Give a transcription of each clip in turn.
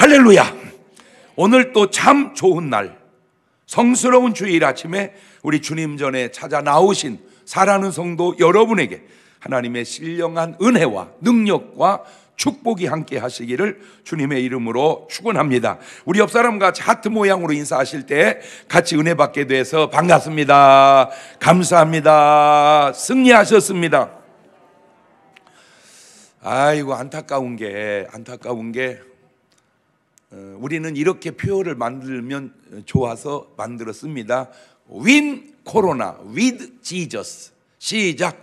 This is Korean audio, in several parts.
할렐루야. 오늘 또 참 좋은 날, 성스러운 주일 아침에 우리 주님 전에 찾아 나오신 사랑하는 성도 여러분에게 하나님의 신령한 은혜와 능력과 축복이 함께 하시기를 주님의 이름으로 축원합니다. 우리 옆 사람과 하트 모양으로 인사하실 때 같이 은혜 받게 돼서 반갑습니다. 감사합니다. 승리하셨습니다. 아이고, 안타까운 게 우리는 이렇게 표현을 만들면 좋아서 만들었습니다. Win 코로나 with Jesus. 시작.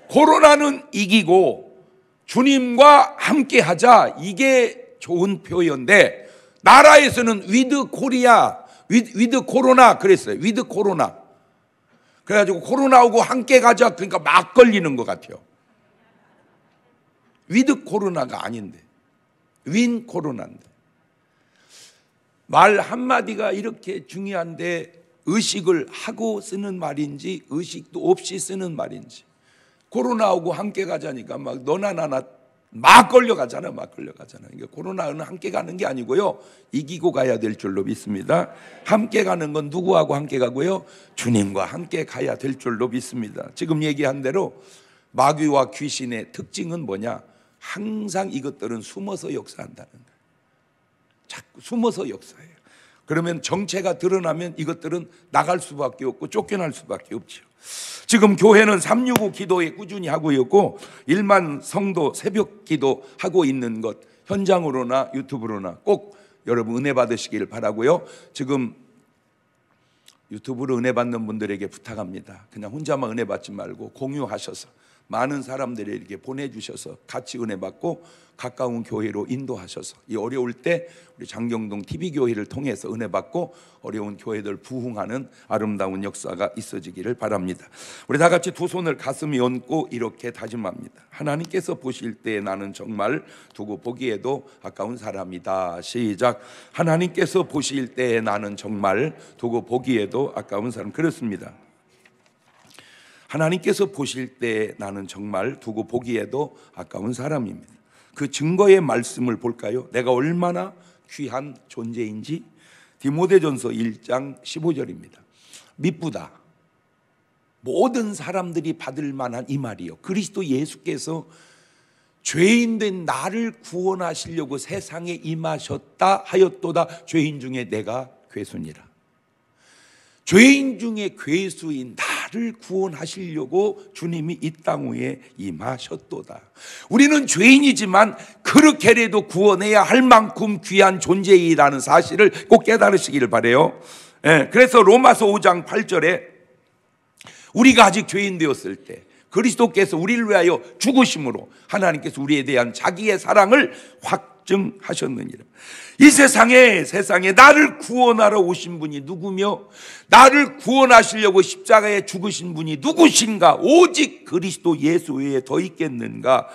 코로나는 이기고 주님과 함께 하자, 이게 좋은 표현인데 나라에서는 with 코리아, with 코로나 그랬어요. with 코로나. 그래가지고 코로나하고 함께 가자, 그러니까 막 걸리는 것 같아요. with 코로나가 아닌데 윈 코로나인데, 말 한마디가 이렇게 중요한데 의식을 하고 쓰는 말인지 의식도 없이 쓰는 말인지. 코로나하고 함께 가자니까 막 너나 나나 막 걸려가잖아. 그러니까 코로나는 함께 가는 게 아니고요, 이기고 가야 될 줄로 믿습니다. 함께 가는 건 누구하고 함께 가고요? 주님과 함께 가야 될 줄로 믿습니다. 지금 얘기한 대로 마귀와 귀신의 특징은 뭐냐? 항상 이것들은 숨어서 역사한다는 거예요. 자꾸 숨어서 역사해요. 그러면 정체가 드러나면 이것들은 나갈 수밖에 없고 쫓겨날 수밖에 없죠. 지금 교회는 365 기도에 꾸준히 하고 있고 1만 성도 새벽 기도 하고 있는 것, 현장으로나 유튜브로나 꼭 여러분 은혜 받으시길 바라고요. 지금 유튜브로 은혜 받는 분들에게 부탁합니다. 그냥 혼자만 은혜 받지 말고 공유하셔서 많은 사람들에게 보내주셔서 같이 은혜 받고 가까운 교회로 인도하셔서 이 어려울 때 우리 장경동 TV교회를 통해서 은혜 받고 어려운 교회들 부흥하는 아름다운 역사가 있어지기를 바랍니다. 우리 다 같이 두 손을 가슴에 얹고 이렇게 다짐합니다. 하나님께서 보실 때 나는 정말 두고 보기에도 아까운 사람이다. 시작. 하나님께서 보실 때 나는 정말 두고 보기에도 아까운 사람. 그렇습니다. 하나님께서 보실 때 나는 정말 두고 보기에도 아까운 사람입니다. 그 증거의 말씀을 볼까요? 내가 얼마나 귀한 존재인지. 디모데전서 1장 15절입니다. 미쁘다. 모든 사람들이 받을 만한 이 말이요, 그리스도 예수께서 죄인된 나를 구원하시려고 세상에 임하셨다 하였도다. 죄인 중에 내가 괴수니라. 죄인 중에 괴수인 나를 구원하시려고 주님이 이 땅 위에 임하셨도다. 우리는 죄인이지만 그렇게라도 구원해야 할 만큼 귀한 존재이라는 사실을 꼭 깨달으시기를 바라요. 그래서 로마서 5장 8절에 우리가 아직 죄인 되었을 때 그리스도께서 우리를 위하여 죽으심으로 하나님께서 우리에 대한 자기의 사랑을 확증하셨느니라. 이 세상에 나를 구원하러 오신 분이 누구며 나를 구원하시려고 십자가에 죽으신 분이 누구신가? 오직 그리스도 예수 외에 더 있겠는가?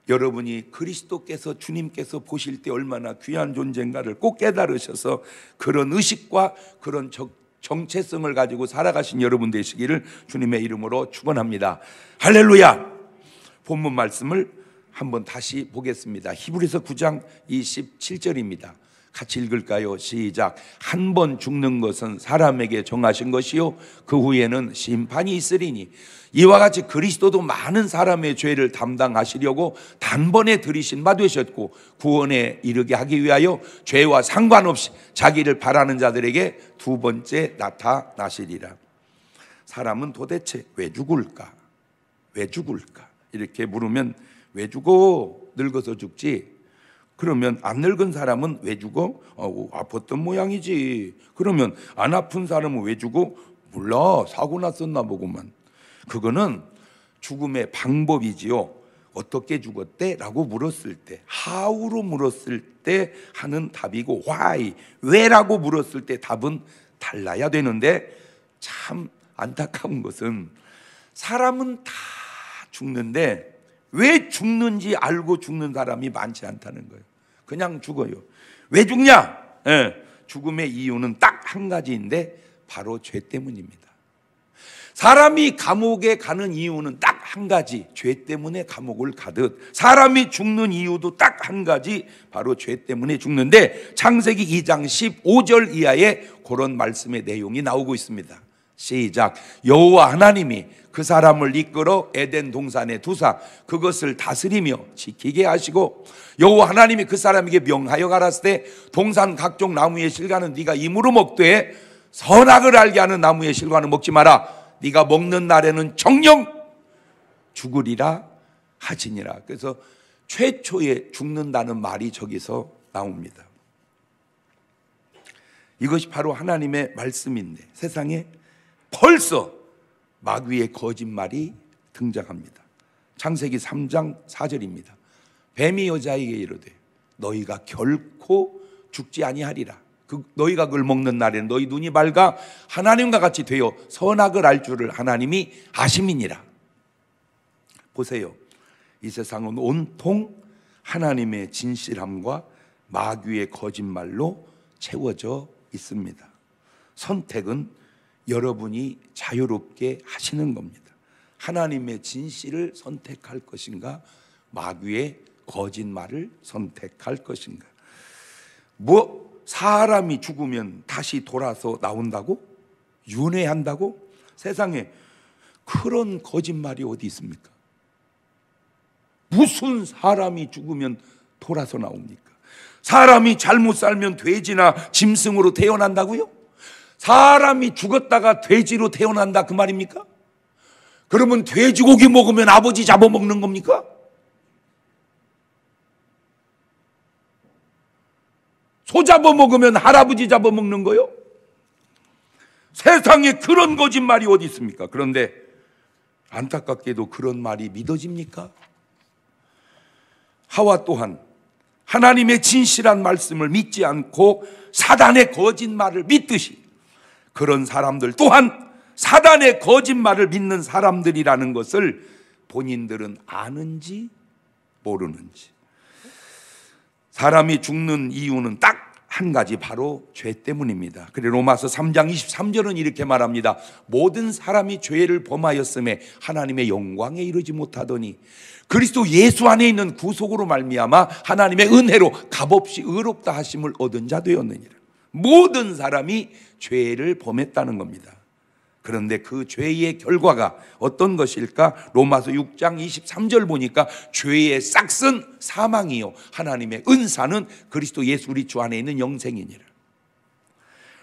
여러분이 그리스도께서, 주님께서 보실 때 얼마나 귀한 존재인가를 꼭 깨달으셔서 그런 의식과 그런 정체성을 가지고 살아가신 여러분 되시기를 주님의 이름으로 축원합니다. 할렐루야. 본문 말씀을 한번 다시 보겠습니다. 히브리서 9장 27절입니다. 같이 읽을까요? 시작. 한 번 죽는 것은 사람에게 정하신 것이요 그 후에는 심판이 있으리니 이와 같이 그리스도도 많은 사람의 죄를 담당하시려고 단번에 들이신 바 되셨고 구원에 이르게 하기 위하여 죄와 상관없이 자기를 바라는 자들에게 두 번째 나타나시리라. 사람은 도대체 왜 죽을까? 왜 죽을까? 이렇게 물으면 왜 죽어? 늙어서 죽지. 그러면 안 늙은 사람은 왜 죽어? 아팠던 모양이지. 그러면 안 아픈 사람은 왜 죽어? 몰라, 사고 났었나 보구만. 그거는 죽음의 방법이지요. 어떻게 죽었대? 라고 물었을 때, how로 물었을 때 하는 답이고, why, 왜라고 물었을 때 답은 달라야 되는데, 참 안타까운 것은 사람은 다 죽는데 왜 죽는지 알고 죽는 사람이 많지 않다는 거예요. 그냥 죽어요. 왜 죽냐? 죽음의 이유는 딱 한 가지인데 바로 죄 때문입니다. 사람이 감옥에 가는 이유는 딱 한 가지, 죄 때문에 감옥을 가듯 사람이 죽는 이유도 딱 한 가지, 바로 죄 때문에 죽는데 창세기 2장 15절 이하에 그런 말씀의 내용이 나오고 있습니다. 시작. 여호와 하나님이 그 사람을 이끌어 에덴 동산에 두사 그것을 다스리며 지키게 하시고, 여호와 하나님이 그 사람에게 명하여 가라사대 때 동산 각종 나무의 실과는 네가 임으로 먹되 선악을 알게 하는 나무의 실과는 먹지 마라. 네가 먹는 날에는 정령 죽으리라 하시니라. 그래서 최초에 죽는다는 말이 저기서 나옵니다. 이것이 바로 하나님의 말씀인데 세상에 벌써 마귀의 거짓말이 등장합니다. 창세기 3장 4절입니다. 뱀이 여자에게 이르되 너희가 결코 죽지 아니하리라. 너희가 그걸 먹는 날에는 너희 눈이 밝아 하나님과 같이 되어 선악을 알 줄을 하나님이 아심이니라. 보세요. 이 세상은 온통 하나님의 진실함과 마귀의 거짓말로 채워져 있습니다. 선택은 여러분이 자유롭게 하시는 겁니다. 하나님의 진실을 선택할 것인가, 마귀의 거짓말을 선택할 것인가. 사람이 죽으면 다시 돌아서 나온다고? 윤회한다고? 세상에 그런 거짓말이 어디 있습니까? 무슨 사람이 죽으면 돌아서 나옵니까? 사람이 잘못 살면 돼지나 짐승으로 태어난다고요? 사람이 죽었다가 돼지로 태어난다 그 말입니까? 그러면 돼지고기 먹으면 아버지 잡아먹는 겁니까? 소 잡아먹으면 할아버지 잡아먹는 거요? 세상에 그런 거짓말이 어디 있습니까? 그런데 안타깝게도 그런 말이 믿어집니까? 하와 또한 하나님의 진실한 말씀을 믿지 않고 사단의 거짓말을 믿듯이 그런 사람들 또한 사단의 거짓말을 믿는 사람들이라는 것을 본인들은 아는지 모르는지. 사람이 죽는 이유는 딱 한 가지, 바로 죄 때문입니다. 그래 로마서 3장 23절은 이렇게 말합니다. 모든 사람이 죄를 범하였음에 하나님의 영광에 이르지 못하더니 그리스도 예수 안에 있는 구속으로 말미암아 하나님의 은혜로 값없이 의롭다 하심을 얻은 자 되었느니라. 모든 사람이 죄를 범했다는 겁니다. 그런데 그 죄의 결과가 어떤 것일까? 로마서 6장 23절 보니까 죄의 싹은 사망이요 하나님의 은사는 그리스도 예수 우리 주 안에 있는 영생이니라.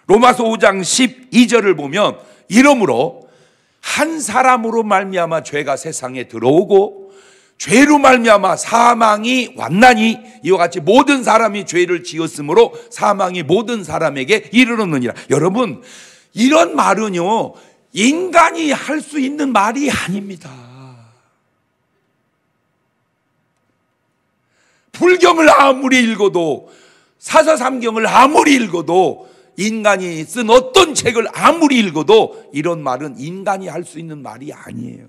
로마서 5장 12절을 보면 이러므로 한 사람으로 말미암아 죄가 세상에 들어오고 죄로 말미암아 사망이 왔나니 이와 같이 모든 사람이 죄를 지었으므로 사망이 모든 사람에게 이르렀느니라. 여러분, 이런 말은요 인간이 할 수 있는 말이 아닙니다. 불경을 아무리 읽어도, 사사삼경을 아무리 읽어도, 인간이 쓴 어떤 책을 아무리 읽어도 이런 말은 인간이 할 수 있는 말이 아니에요.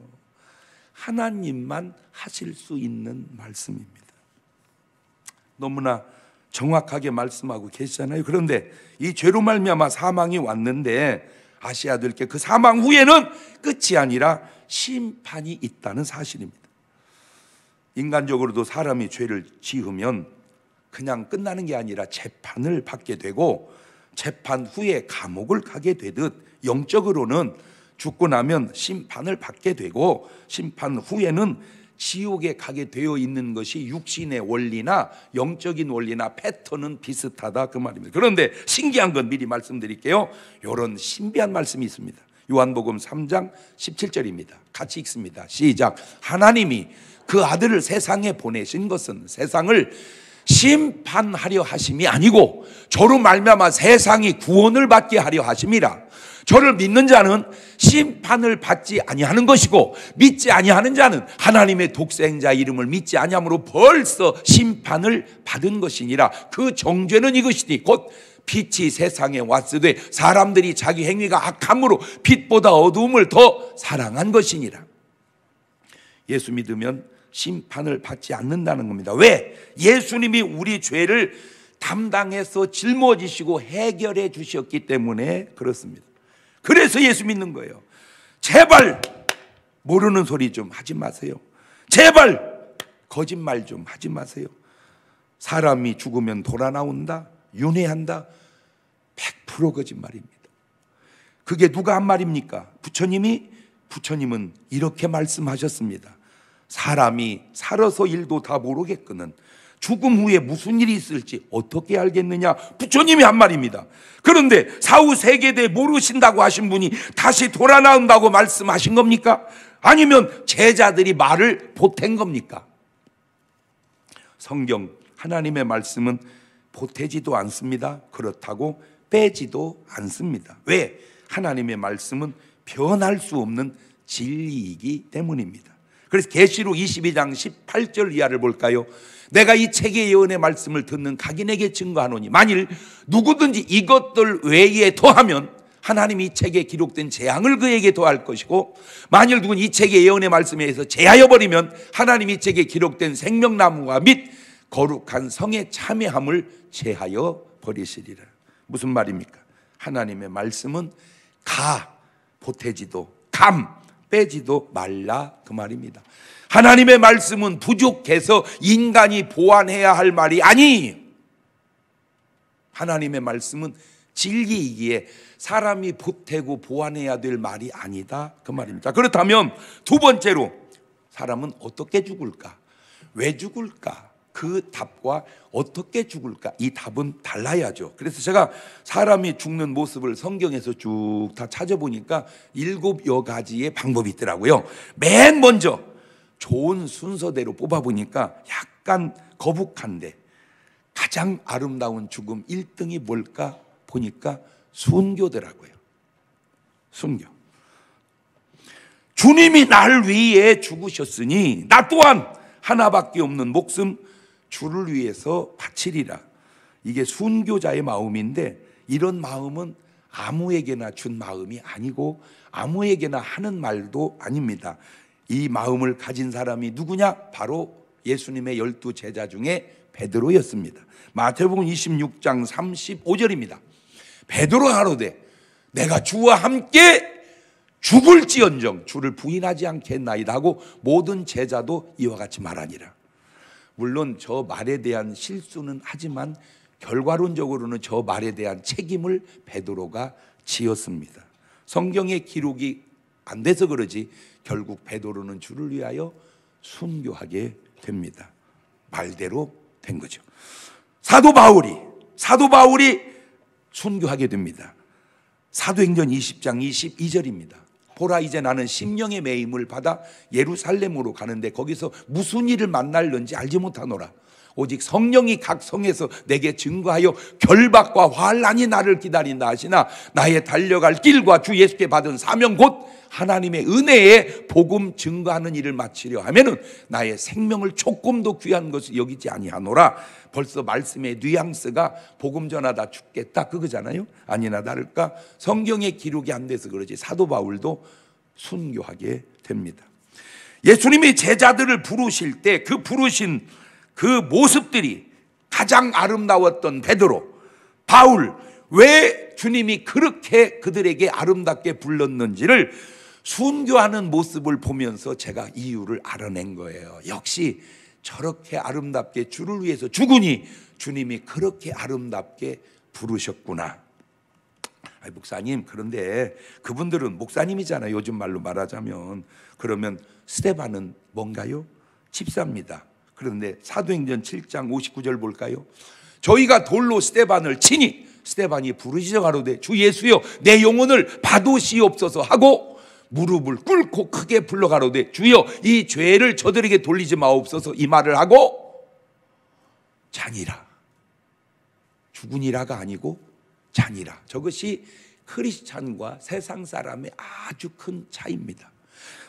하나님만 하실 수 있는 말씀입니다. 너무나 정확하게 말씀하고 계시잖아요. 그런데 이 죄로 말미암아 사망이 왔는데 아셔야 될 게 그 사망 후에는 끝이 아니라 심판이 있다는 사실입니다. 인간적으로도 사람이 죄를 지으면 그냥 끝나는 게 아니라 재판을 받게 되고 재판 후에 감옥을 가게 되듯 영적으로는 죽고 나면 심판을 받게 되고 심판 후에는 지옥에 가게 되어 있는 것이 육신의 원리나 영적인 원리나 패턴은 비슷하다 그 말입니다. 그런데 신기한 건 미리 말씀드릴게요. 이런 신비한 말씀이 있습니다. 요한복음 3장 17절입니다. 같이 읽습니다. 시작. 하나님이 그 아들을 세상에 보내신 것은 세상을 심판하려 하심이 아니고 저로 말미암아 세상이 구원을 받게 하려 하심이라. 저를 믿는 자는 심판을 받지 아니하는 것이고 믿지 아니하는 자는 하나님의 독생자 이름을 믿지 아니함으로 벌써 심판을 받은 것이니라. 그 정죄는 이것이니 곧 빛이 세상에 왔으되 사람들이 자기 행위가 악함으로 빛보다 어두움을 더 사랑한 것이니라. 예수 믿으면 심판을 받지 않는다는 겁니다. 왜? 예수님이 우리 죄를 담당해서 짊어지시고 해결해 주셨기 때문에 그렇습니다. 그래서 예수 믿는 거예요. 제발 모르는 소리 좀 하지 마세요. 제발 거짓말 좀 하지 마세요. 사람이 죽으면 돌아 나온다, 윤회한다, 100% 거짓말입니다. 그게 누가 한 말입니까? 부처님은 이렇게 말씀하셨습니다. 사람이 살아서 일도 다 모르겠거든 죽음 후에 무슨 일이 있을지 어떻게 알겠느냐, 부처님이 한 말입니다. 그런데 사후 세계대 모르신다고 하신 분이 다시 돌아 나온다고 말씀하신 겁니까? 아니면 제자들이 말을 보탠 겁니까? 성경 하나님의 말씀은 보태지도 않습니다. 그렇다고 빼지도 않습니다. 왜? 하나님의 말씀은 변할 수 없는 진리이기 때문입니다. 그래서 계시록 22장 18절 이하를 볼까요? 내가 이 책의 예언의 말씀을 듣는 각인에게 증거하노니 만일 누구든지 이것들 외에 더하면 하나님이 이 책에 기록된 재앙을 그에게 더할 것이고, 만일 누군 이 책의 예언의 말씀에 의해서 제하여 버리면 하나님이 이 책에 기록된 생명나무와 및 거룩한 성의 참회함을 제하여 버리시리라. 무슨 말입니까? 하나님의 말씀은 보태지도 빼지도 말라, 그 말입니다. 하나님의 말씀은 부족해서 인간이 보완해야 할 말이 아니, 하나님의 말씀은 진리이기에 사람이 보태고 보완해야 될 말이 아니다, 그 말입니다. 그렇다면 두 번째로 사람은 어떻게 죽을까? 왜 죽을까? 그 답과 어떻게 죽을까? 이 답은 달라야죠. 그래서 제가 사람이 죽는 모습을 성경에서 쭉 다 찾아보니까 7여 가지의 방법이 있더라고요. 맨 먼저 좋은 순서대로 뽑아보니까 약간 거북한데 가장 아름다운 죽음 1등이 뭘까 보니까 순교더라고요. 순교. 주님이 날 위해 죽으셨으니 나 또한 하나밖에 없는 목숨 주를 위해서 바치리라. 이게 순교자의 마음인데, 이런 마음은 아무에게나 준 마음이 아니고 아무에게나 하는 말도 아닙니다. 이 마음을 가진 사람이 누구냐? 바로 예수님의 12 제자 중에 베드로였습니다. 마태복음 26장 35절입니다. 베드로 가로되 내가 주와 함께 죽을지언정 주를 부인하지 않겠나이다 하고 모든 제자도 이와 같이 말하니라. 물론 저 말에 대한 실수는 하지만 결과론적으로는 저 말에 대한 책임을 베드로가 지었습니다. 성경에 기록이 안 돼서 그러지 결국 베드로는 주를 위하여 순교하게 됩니다. 말대로 된 거죠. 사도 바울이 순교하게 됩니다. 사도행전 20장 22절입니다. 보라 이제 나는 심령의 매임을 받아 예루살렘으로 가는데 거기서 무슨 일을 만날는지 알지 못하노라. 오직 성령이 각 성에서 내게 증거하여 결박과 환난이 나를 기다린다 하시나 나의 달려갈 길과 주 예수께 받은 사명 곧 하나님의 은혜에 복음 증거하는 일을 마치려 하면은 나의 생명을 조금도 귀한 것을 여기지 아니하노라. 벌써 말씀의 뉘앙스가 복음 전하다 죽겠다 그거잖아요. 아니나 다를까 성경에 기록이 안 돼서 그러지 사도 바울도 순교하게 됩니다. 예수님이 제자들을 부르실 때 그 부르신 그 모습들이 가장 아름다웠던 베드로, 바울, 왜 주님이 그렇게 그들에게 아름답게 불렀는지를 순교하는 모습을 보면서 제가 이유를 알아낸 거예요. 역시 저렇게 아름답게 주를 위해서 죽으니 주님이 그렇게 아름답게 부르셨구나. 목사님, 그런데 그분들은 목사님이잖아요. 요즘 말로 말하자면. 그러면 스데반은 뭔가요? 집사입니다. 그런데 사도행전 7장 59절 볼까요? 저희가 돌로 스데반을 치니 스데반이 부르짖어 가로되 주 예수여 내 영혼을 받으시옵소서 하고 무릎을 꿇고 크게 불러 가로되 주여 이 죄를 저들에게 돌리지 마옵소서 이 말을 하고 자니라. 죽으니라가 아니고 자니라. 저것이 크리스찬과 세상 사람의 아주 큰 차이입니다.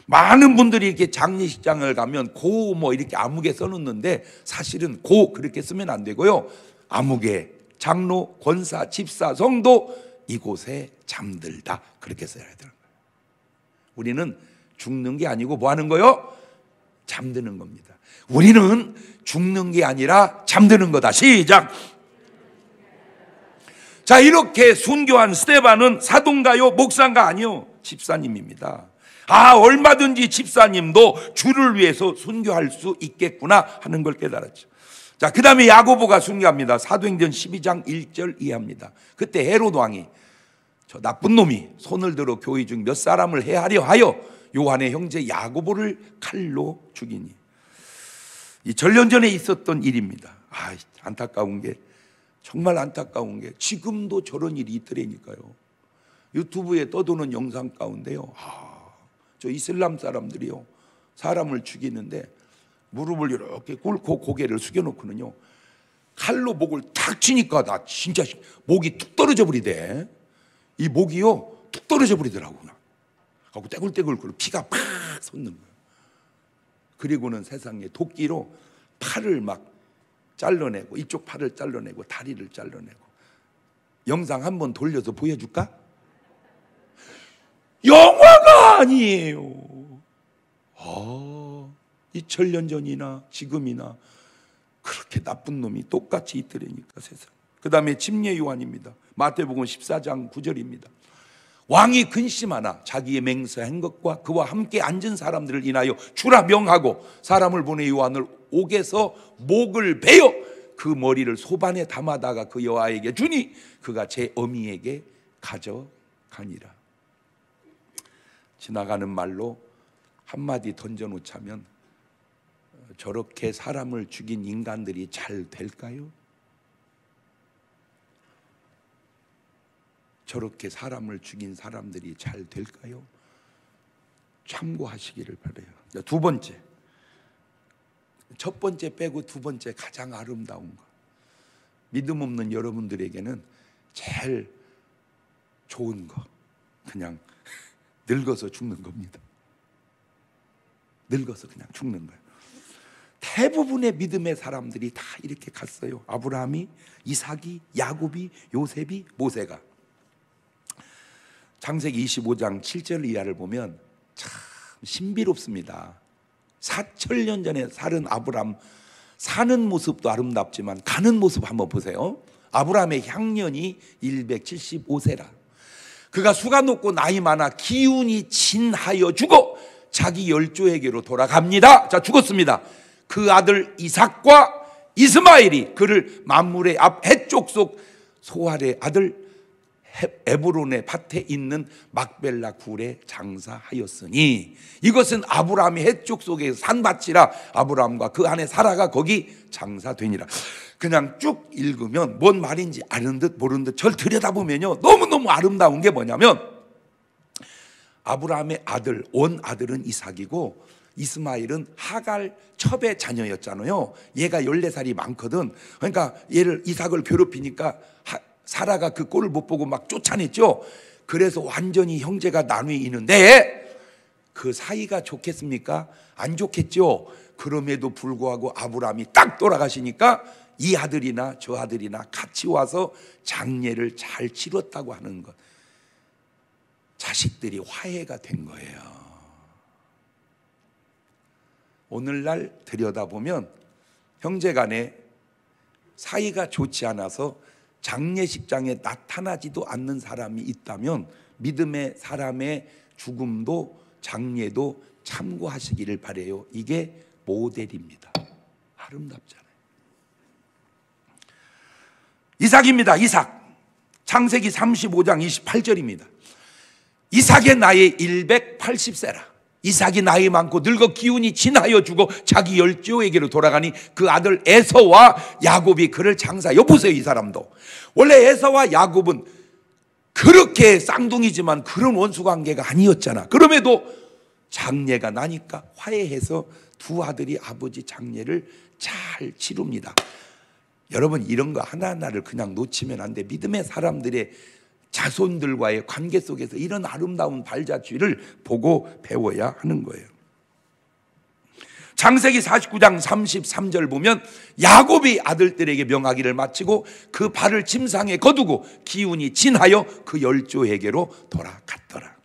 많은 분들이 이렇게 장례식장을 가면 고 뭐 이렇게 아무개 써놓는데 사실은 고 그렇게 쓰면 안 되고요. 아무개, 장로, 권사, 집사, 성도 이곳에 잠들다 그렇게 써야 되는 거예요. 우리는 죽는 게 아니고 뭐 하는 거요? 잠드는 겁니다. 우리는 죽는 게 아니라 잠드는 거다. 시작. 자, 이렇게 순교한 스데반은 사도인가요? 목사인가? 아니요, 집사님입니다. 아, 얼마든지 집사님도 주를 위해서 순교할 수 있겠구나 하는 걸 깨달았죠. 자, 그 다음에 야고보가 순교합니다. 사도행전 12장 1절 이하입니다. 그때 헤롯 왕이 저 나쁜 놈이 손을 들어 교회 중 몇 사람을 해하려 하여 요한의 형제 야고보를 칼로 죽이니. 이 전년 전에 있었던 일입니다. 아, 안타까운 게, 정말 안타까운 게 지금도 저런 일이 있더라니까요. 유튜브에 떠도는 영상 가운데요, 저 이슬람 사람들이요, 사람을 죽이는데 무릎을 이렇게 꿇고 고개를 숙여놓고는요, 칼로 목을 탁 치니까 나 진짜 목이 툭 떨어져 버리대. 이 목이요 툭 떨어져 버리더라고. 하고 떼굴떼굴 굴고 피가 팍 솟는 거예요. 그리고는 세상에 도끼로 팔을 막 잘라내고, 이쪽 팔을 잘라내고 다리를 잘라내고. 영상 한번 돌려서 보여줄까? 영화가 아니에요. 2000년 전이나 지금이나 그렇게 나쁜 놈이 똑같이 있더라니까, 세상. 그 다음에 침례 요한입니다. 마태복음 14장 9절입니다. 왕이 근심하나 자기의 맹세한 것과 그와 함께 앉은 사람들을 인하여 주라 명하고 사람을 보내 요한을 옥에서 목을 베어 그 머리를 소반에 담아다가 그 여아에게 주니 그가 제 어미에게 가져가니라. 지나가는 말로 한마디 던져놓자면, 저렇게 사람을 죽인 인간들이 잘 될까요? 저렇게 사람을 죽인 사람들이 잘 될까요? 참고하시기를 바라요. 두 번째, 첫 번째 빼고 두 번째 가장 아름다운 거, 믿음 없는 여러분들에게는 제일 좋은 거, 그냥 늙어서 죽는 겁니다. 늙어서 그냥 죽는 거예요. 대부분의 믿음의 사람들이 다 이렇게 갔어요. 아브라함이, 이삭이, 야곱이, 요셉이, 모세가. 창세기 25장 7절 이하를 보면 참 신비롭습니다. 4000년 전에 살은 아브라함, 사는 모습도 아름답지만 가는 모습 한번 보세요. 아브라함의 향년이 175세라. 그가 수가 높고 나이 많아 기운이 진하여 죽어 자기 열조에게로 돌아갑니다. 자, 죽었습니다. 그 아들 이삭과 이스마엘이 그를 만물의 앞 해쪽 속 소알의 아들 에브론의 밭에 있는 막벨라 굴에 장사하였으니, 이것은 아브라함이 해쪽 속에 산밭이라 아브라함과 그 안에 사라가 거기 장사되니라. 그냥 쭉 읽으면 뭔 말인지 아는 듯 모르는 듯 절 들여다보면요, 너무너무 아름다운 게 뭐냐면, 아브라함의 아들, 온 아들은 이삭이고 이스마엘은 하갈 첩의 자녀였잖아요. 얘가 14살이 많거든. 그러니까 얘를, 이삭을 괴롭히니까 사라가 그 꼴을 못 보고 막 쫓아냈죠. 그래서 완전히 형제가 나뉘는데 그 사이가 좋겠습니까? 안 좋겠죠. 그럼에도 불구하고 아브라함이 딱 돌아가시니까 이 아들이나 저 아들이나 같이 와서 장례를 잘 치렀다고 하는 것, 자식들이 화해가 된 거예요. 오늘날 들여다보면 형제간에 사이가 좋지 않아서 장례식장에 나타나지도 않는 사람이 있다면 믿음의 사람의 죽음도 장례도 참고하시기를 바라요. 이게 모델입니다. 아름답잖아요. 이삭입니다. 이삭. 창세기 35장 28절입니다. 이삭의 나이 180세라. 이삭이 나이 많고 늙어 기운이 진하여 죽어 자기 열조에게로 돌아가니 그 아들 에서와 야곱이 그를 장사. 여보세요, 이 사람도. 원래 에서와 야곱은 그렇게 쌍둥이지만 그런 원수관계가 아니었잖아. 그럼에도 장례가 나니까 화해해서 두 아들이 아버지 장례를 잘 치릅니다. 여러분, 이런 거 하나하나를 그냥 놓치면 안 돼. 믿음의 사람들의 자손들과의 관계 속에서 이런 아름다운 발자취를 보고 배워야 하는 거예요. 창세기 49장 33절 보면 야곱이 아들들에게 명하기를 마치고 그 발을 침상에 거두고 기운이 진하여 그 열조에게로 돌아갔더라.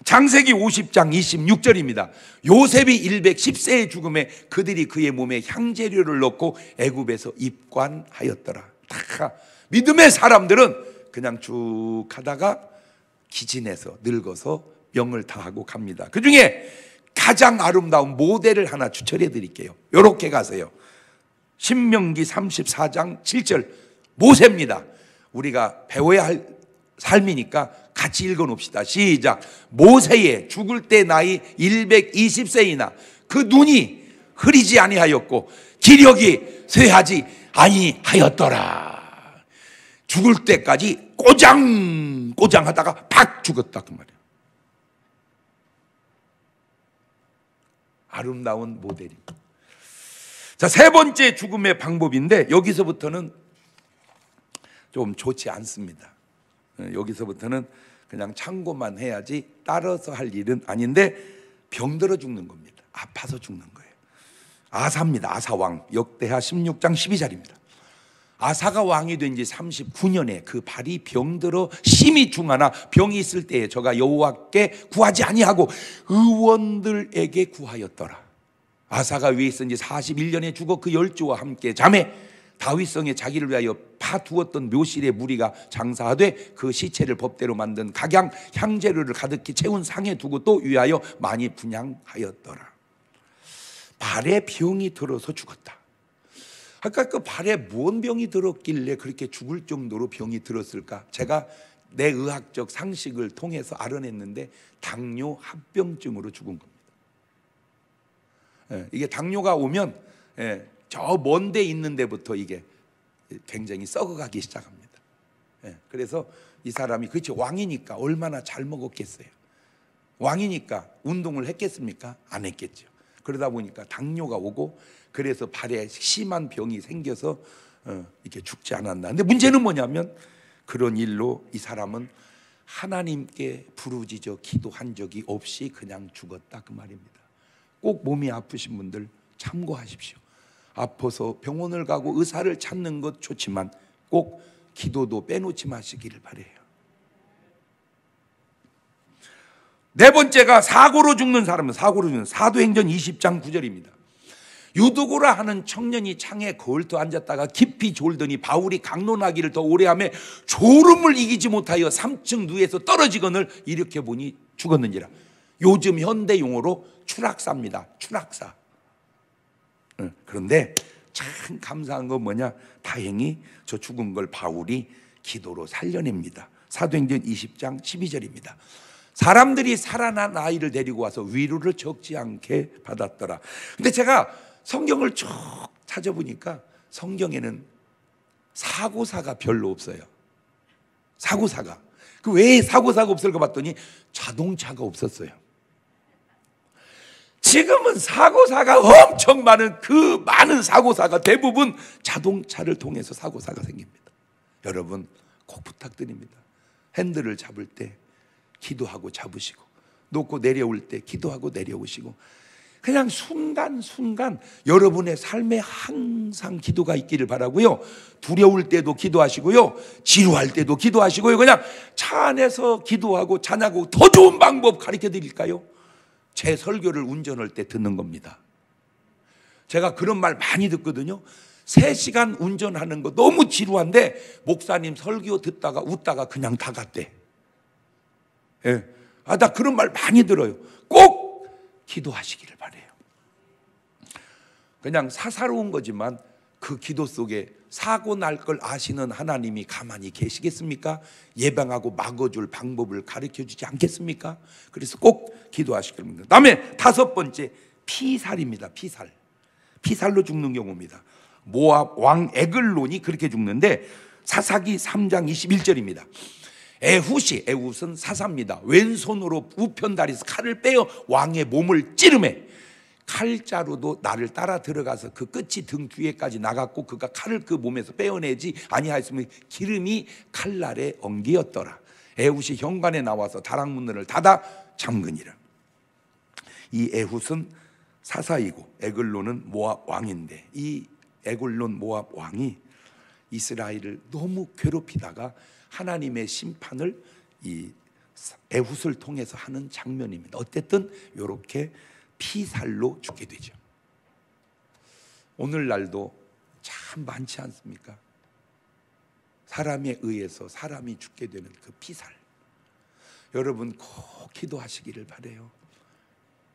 창세기 50장 26절입니다. 요셉이 110세의 죽음에 그들이 그의 몸에 향재료를 넣고 애굽에서 입관하였더라. 다 믿음의 사람들은 그냥 쭉 하다가 기진해서 늙어서 명을 다하고 갑니다. 그 중에 가장 아름다운 모델을 하나 추천해 드릴게요. 이렇게 가세요. 신명기 34장 7절 모세입니다. 우리가 배워야 할 삶이니까 같이 읽어 놓읍시다. 시작. 모세의 죽을 때 나이 120세이나 그 눈이 흐리지 아니하였고 기력이 쇠하지 아니하였더라. 죽을 때까지 꼬장 하다가 팍 죽었다 그 말이에요. 아름다운 모델입니다. 자, 세 번째 죽음의 방법인데 여기서부터는 좀 좋지 않습니다. 여기서부터는 그냥 참고만 해야지 따라서 할 일은 아닌데 병들어 죽는 겁니다. 아파서 죽는 거예요. 아사입니다. 아사왕. 역대하 16장 12절입니다. 아사가 왕이 된 지 39년에 그 발이 병들어 심히 중하나 병이 있을 때에 저가 여호와께 구하지 아니하고 의원들에게 구하였더라. 아사가 위에 있은지 41년에 죽어 그 열조와 함께 잠에 다윗성에 자기를 위하여 파두었던 묘실의 무리가 장사하되 그 시체를 법대로 만든 각양 향재료를 가득히 채운 상에 두고 또 위하여 많이 분향하였더라. 발에 병이 들어서 죽었다. 아까 그 발에 뭔 병이 들었길래 그렇게 죽을 정도로 병이 들었을까? 제가 내 의학적 상식을 통해서 알아냈는데 당뇨 합병증으로 죽은 겁니다. 이게 당뇨가 오면 저 먼 데 있는 데부터 이게 굉장히 썩어가기 시작합니다. 그래서 이 사람이 그렇죠, 왕이니까 얼마나 잘 먹었겠어요. 왕이니까 운동을 했겠습니까? 안 했겠죠. 그러다 보니까 당뇨가 오고 그래서 발에 심한 병이 생겨서 이렇게 죽지 않았나. 근데 문제는 뭐냐면 그런 일로 이 사람은 하나님께 부르짖어 기도한 적이 없이 그냥 죽었다 그 말입니다. 꼭 몸이 아프신 분들 참고하십시오. 아파서 병원을 가고 의사를 찾는 것 좋지만 꼭 기도도 빼놓지 마시기를 바라요. 네 번째가 사고로 죽는 사람은 사도행전 20장 9절입니다. 유두고라 하는 청년이 창에 거울떠 앉았다가 깊이 졸더니 바울이 강론하기를 더 오래하며 졸음을 이기지 못하여 3층 누에서 떨어지거늘 일으켜보니 죽었는지라. 요즘 현대 용어로 추락사입니다. 추락사. 그런데 참 감사한 건 뭐냐, 다행히 저 죽은 걸 바울이 기도로 살려냅니다. 사도행전 20장 12절입니다. 사람들이 살아난 아이를 데리고 와서 위로를 적지 않게 받았더라. 근데 제가 성경을 쭉 찾아보니까 성경에는 사고사가 별로 없어요. 사고사가. 그 왜 사고사가 없을까 봤더니 자동차가 없었어요. 지금은 사고사가 엄청 많은, 그 많은 사고사가 대부분 자동차를 통해서 사고사가 생깁니다. 여러분 꼭 부탁드립니다. 핸들을 잡을 때 기도하고 잡으시고, 놓고 내려올 때 기도하고 내려오시고, 그냥 순간순간 여러분의 삶에 항상 기도가 있기를 바라고요. 두려울 때도 기도하시고요, 지루할 때도 기도하시고요. 그냥 차 안에서 기도하고 찬양하고. 더 좋은 방법 가르쳐 드릴까요? 제 설교를 운전할 때 듣는 겁니다. 제가 그런 말 많이 듣거든요. 3시간 운전하는 거 너무 지루한데 목사님 설교 듣다가 웃다가 그냥 다 갔대. 나 그런 말 많이 들어요. 꼭 기도하시기를 바래요. 그냥 사사로운 거지만 그 기도 속에 사고 날 걸 아시는 하나님이 가만히 계시겠습니까? 예방하고 막아줄 방법을 가르쳐 주지 않겠습니까? 그래서 꼭 기도하시길 바랍니다. 다음에 5번째, 피살입니다. 피살로 죽는 경우입니다. 모압 왕 에글론이 그렇게 죽는데 사사기 3장 21절입니다. 에훗은 사사입니다. 왼손으로 우편다리에서 칼을 빼어 왕의 몸을 찌르매 칼자루도 나를 따라 들어가서 그 끝이 등 뒤에까지 나갔고 그가 칼을 그 몸에서 빼어내지 아니하였으면 기름이 칼날에 엉기었더라. 에훗이 현관에 나와서 다락문을 닫아 잠그니라. 이 에훗은 사사이고 에글론은 모압 왕인데, 이 에글론 모압 왕이 이스라엘을 너무 괴롭히다가 하나님의 심판을 이 에훗을 통해서 하는 장면입니다. 어쨌든 이렇게 피살로 죽게 되죠. 오늘날도 참 많지 않습니까? 사람에 의해서 사람이 죽게 되는 그 피살. 여러분 꼭 기도하시기를 바라요.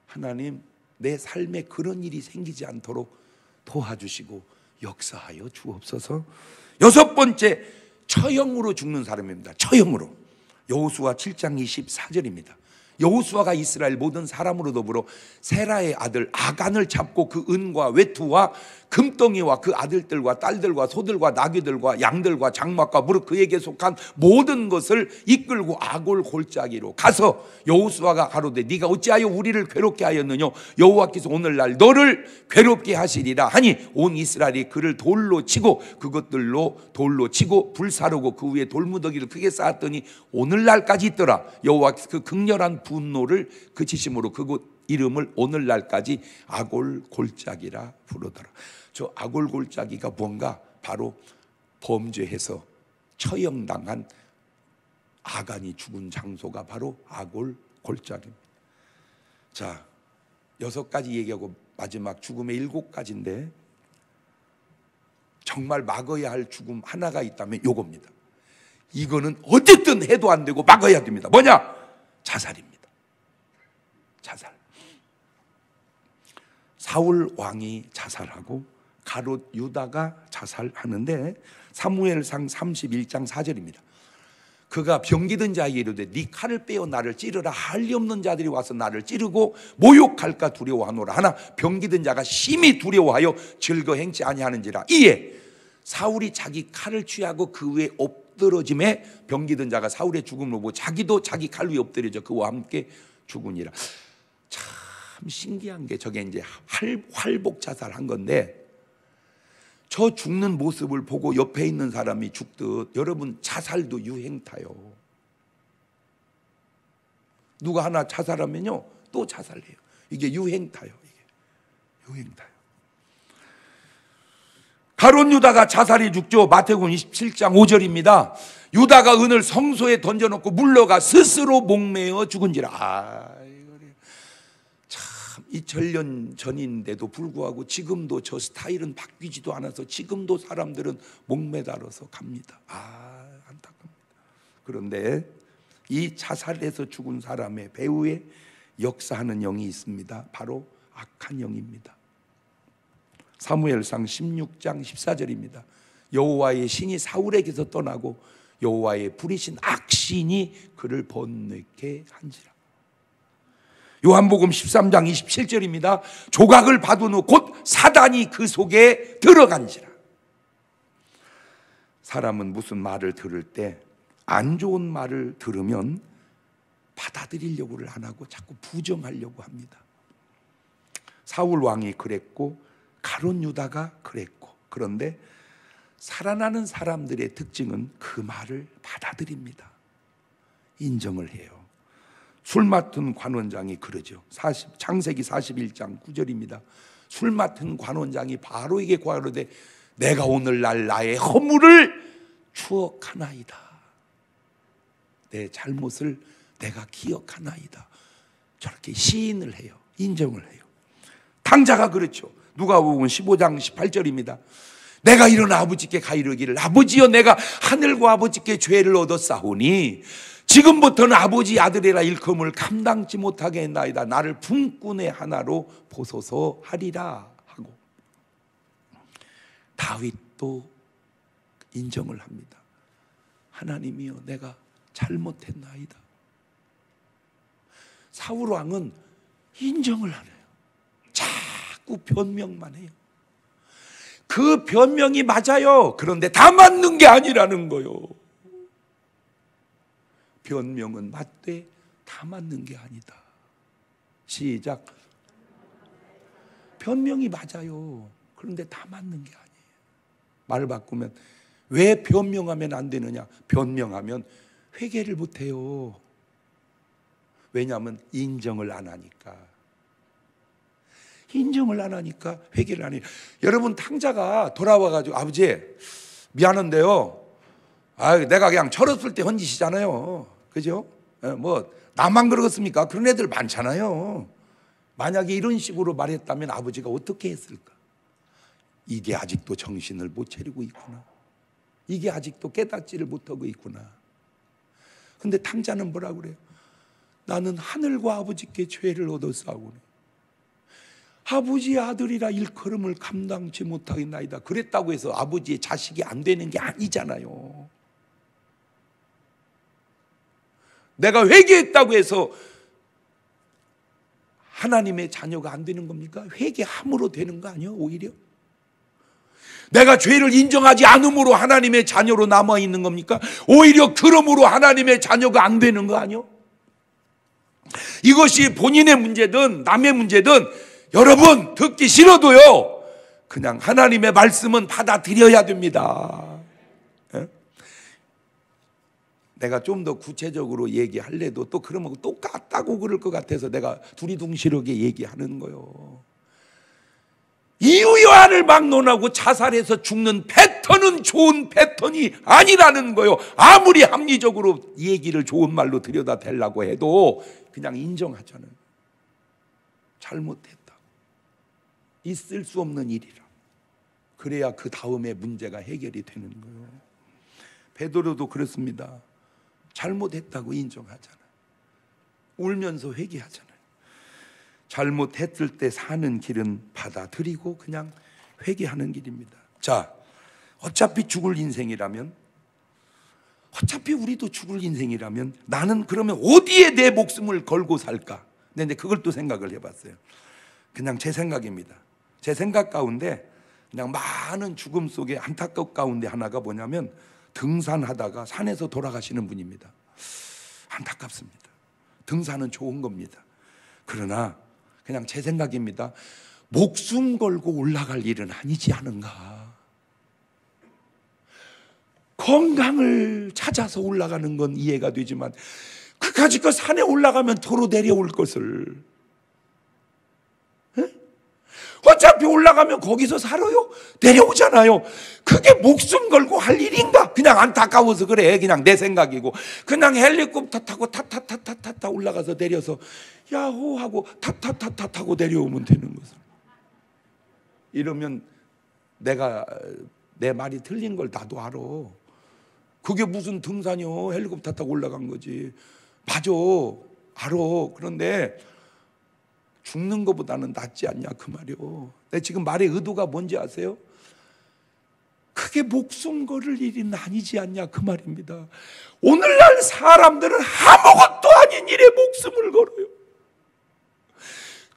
하나님, 내 삶에 그런 일이 생기지 않도록 도와주시고 역사하여 주옵소서. 여섯 번째, 처형으로 죽는 사람입니다. 처형으로. 여호수아 7장 24절입니다. 여호수아가 이스라엘 모든 사람으로 더불어 세라의 아들 아간을 잡고 그 은과 외투와 금덩이와 그 아들들과 딸들과 소들과 나귀들과 양들과 장막과 무릇 그에게 속한 모든 것을 이끌고 아골 골짜기로 가서 여호수아가 가로되 네가 어찌하여 우리를 괴롭게 하였느냐, 여호와께서 오늘날 너를 괴롭게 하시리라 하니 온 이스라엘이 그를 돌로 치고 그것들로 돌로 치고 불사르고 그 위에 돌무더기를 크게 쌓았더니 오늘날까지 있더라. 여호와께서 그 극렬한 분노를 그치심으로 그곳 이름을 오늘날까지 아골 골짜기라 부르더라. 저 아골 골짜기가 뭔가 바로 범죄해서 처형당한 아간이 죽은 장소가 바로 아골 골짜기입니다. 자, 6가지 얘기하고 마지막 죽음의 7가지인데 정말 막아야 할 죽음 하나가 있다면 요겁니다. 이거는 어쨌든 해도 안 되고 막아야 됩니다. 뭐냐? 자살입니다. 자살. 사울 왕이 자살하고 가롯 유다가 자살하는데 사무엘상 31장 4절입니다. 그가 병기든 자에게 이르되 네 칼을 빼어 나를 찌르라. 할리 없는 자들이 와서 나를 찌르고 모욕할까 두려워하노라. 하나 병기든 자가 심히 두려워하여 즐거 행치 아니하는지라. 이에 사울이 자기 칼을 취하고 그 위에 엎드러짐에 병기든 자가 사울의 죽음을 보고 자기도 자기 칼 위에 엎드려져 그와 함께 죽으니라. 참 신기한 게 저게 이제 활복 자살한 건데 저 죽는 모습을 보고 옆에 있는 사람이 죽듯 여러분 자살도 유행타요. 누가 하나 자살하면요 또 자살해요. 이게 유행타요. 이게 유행타요. 가롯 유다가 자살이 죽죠. 마태복음 27장 5절입니다. 유다가 은을 성소에 던져놓고 물러가 스스로 목매어 죽은지라. 2000년 전인데도 불구하고 지금도 저 스타일은 바뀌지도 않아서 지금도 사람들은 목매달아서 갑니다. 안타깝습니다. 그런데 이 자살해서 죽은 사람의 배후에 역사하는 영이 있습니다. 바로 악한 영입니다. 사무엘상 16장 14절입니다. 여호와의 신이 사울에게서 떠나고 여호와의 부리신 악신이 그를 번뇌케 한지라. 요한복음 13장 27절입니다. 조각을 받은 후 곧 사단이 그 속에 들어간지라. 사람은 무슨 말을 들을 때 안 좋은 말을 들으면 받아들이려고를 안 하고 자꾸 부정하려고 합니다. 사울 왕이 그랬고 가롯 유다가 그랬고, 그런데 살아나는 사람들의 특징은 그 말을 받아들입니다. 인정을 해요. 술 맡은 관원장이 그러죠. 창세기 41장 9절입니다. 술 맡은 관원장이 바로에게 고하되 내가 오늘날 나의 허물을 추억하나이다. 내 잘못을 내가 기억하나이다. 저렇게 시인을 해요. 인정을 해요. 탕자가 그렇죠. 누가복음 15장 18절입니다. 내가 일어나 아버지께 가이르기를 아버지여 내가 하늘과 아버지께 죄를 얻었사오니 지금부터는 아버지 아들이라 일컬음을 감당치 못하게 했나이다. 나를 품꾼의 하나로 보소서 하리라 하고, 다윗도 인정을 합니다. 하나님이여 내가 잘못했나이다. 사울 왕은 인정을 안 해요. 자꾸 변명만 해요. 그 변명이 맞아요. 그런데 다 맞는 게 아니라는 거요. 변명은 맞되 다 맞는 게 아니다. 시작. 변명이 맞아요. 그런데 다 맞는 게 아니에요. 말을 바꾸면 왜 변명하면 안 되느냐? 변명하면 회개를 못 해요. 왜냐하면 인정을 안 하니까. 인정을 안 하니까 회개를 안 해요. 여러분 탕자가 돌아와가지고 아버지 미안한데요. 내가 그냥 철없을 때 한 짓이잖아요. 그죠? 뭐 나만 그러겠습니까? 그런 애들 많잖아요. 만약에 이런 식으로 말했다면 아버지가 어떻게 했을까? 이게 아직도 정신을 못 차리고 있구나. 이게 아직도 깨닫지를 못하고 있구나. 근데 탕자는 뭐라고 그래요? 나는 하늘과 아버지께 죄를 얻었사오니 아버지의 아들이라 일컬음을 감당치 못하겠나이다. 그랬다고 해서 아버지의 자식이 안 되는 게 아니잖아요. 내가 회개했다고 해서 하나님의 자녀가 안 되는 겁니까? 회개함으로 되는 거 아니에요? 오히려 내가 죄를 인정하지 않음으로 하나님의 자녀로 남아있는 겁니까? 오히려 그러므로 하나님의 자녀가 안 되는 거 아니에요? 이것이 본인의 문제든 남의 문제든 여러분 듣기 싫어도요 그냥 하나님의 말씀은 받아들여야 됩니다. 예? 내가 좀 더 구체적으로 얘기할래도 또 그러면 똑같다고 그럴 것 같아서 내가 두리둥실하게 얘기하는 거예요. 이유여한을 막론하고 자살해서 죽는 패턴은 좋은 패턴이 아니라는 거예요. 아무리 합리적으로 얘기를 좋은 말로 들여다 대려고 해도 그냥 인정하잖아요. 잘못했다. 있을 수 없는 일이라. 그래야 그 다음에 문제가 해결이 되는 거예요. 베드로도 그렇습니다. 잘못했다고 인정하잖아요. 울면서 회개하잖아요. 잘못했을 때 사는 길은 받아들이고 그냥 회개하는 길입니다. 자, 어차피 죽을 인생이라면, 어차피 우리도 죽을 인생이라면 나는 그러면 어디에 내 목숨을 걸고 살까? 근데 그걸 또 생각을 해봤어요. 그냥 제 생각입니다. 제 생각 가운데 그냥 많은 죽음 속에 안타까운 가운데 하나가 뭐냐면 등산하다가 산에서 돌아가시는 분입니다. 안타깝습니다. 등산은 좋은 겁니다. 그러나 그냥 제 생각입니다. 목숨 걸고 올라갈 일은 아니지 않은가. 건강을 찾아서 올라가는 건 이해가 되지만 그까짓 거 산에 올라가면 도로 내려올 것을, 에? 어차피 올라가면 거기서 살아요? 내려오잖아요. 그게 목숨 걸고 할 일인가? 그냥 안타까워서 그래. 그냥 내 생각이고. 그냥 헬리콥터 타고 타타타타타 올라가서 내려서 야호 하고 타타타타 타고 내려오면 되는 것을. 이러면 내가 내 말이 틀린 걸 나도 알아. 그게 무슨 등산이요? 헬리콥터 타고 올라간 거지. 맞아, 알아. 그런데 죽는 것보다는 낫지 않냐 그 말이요. 내 지금 말의 의도가 뭔지 아세요? 그게 목숨 걸을 일은 아니지 않냐 그 말입니다. 오늘날 사람들은 아무것도 아닌 일에 목숨을 걸어요.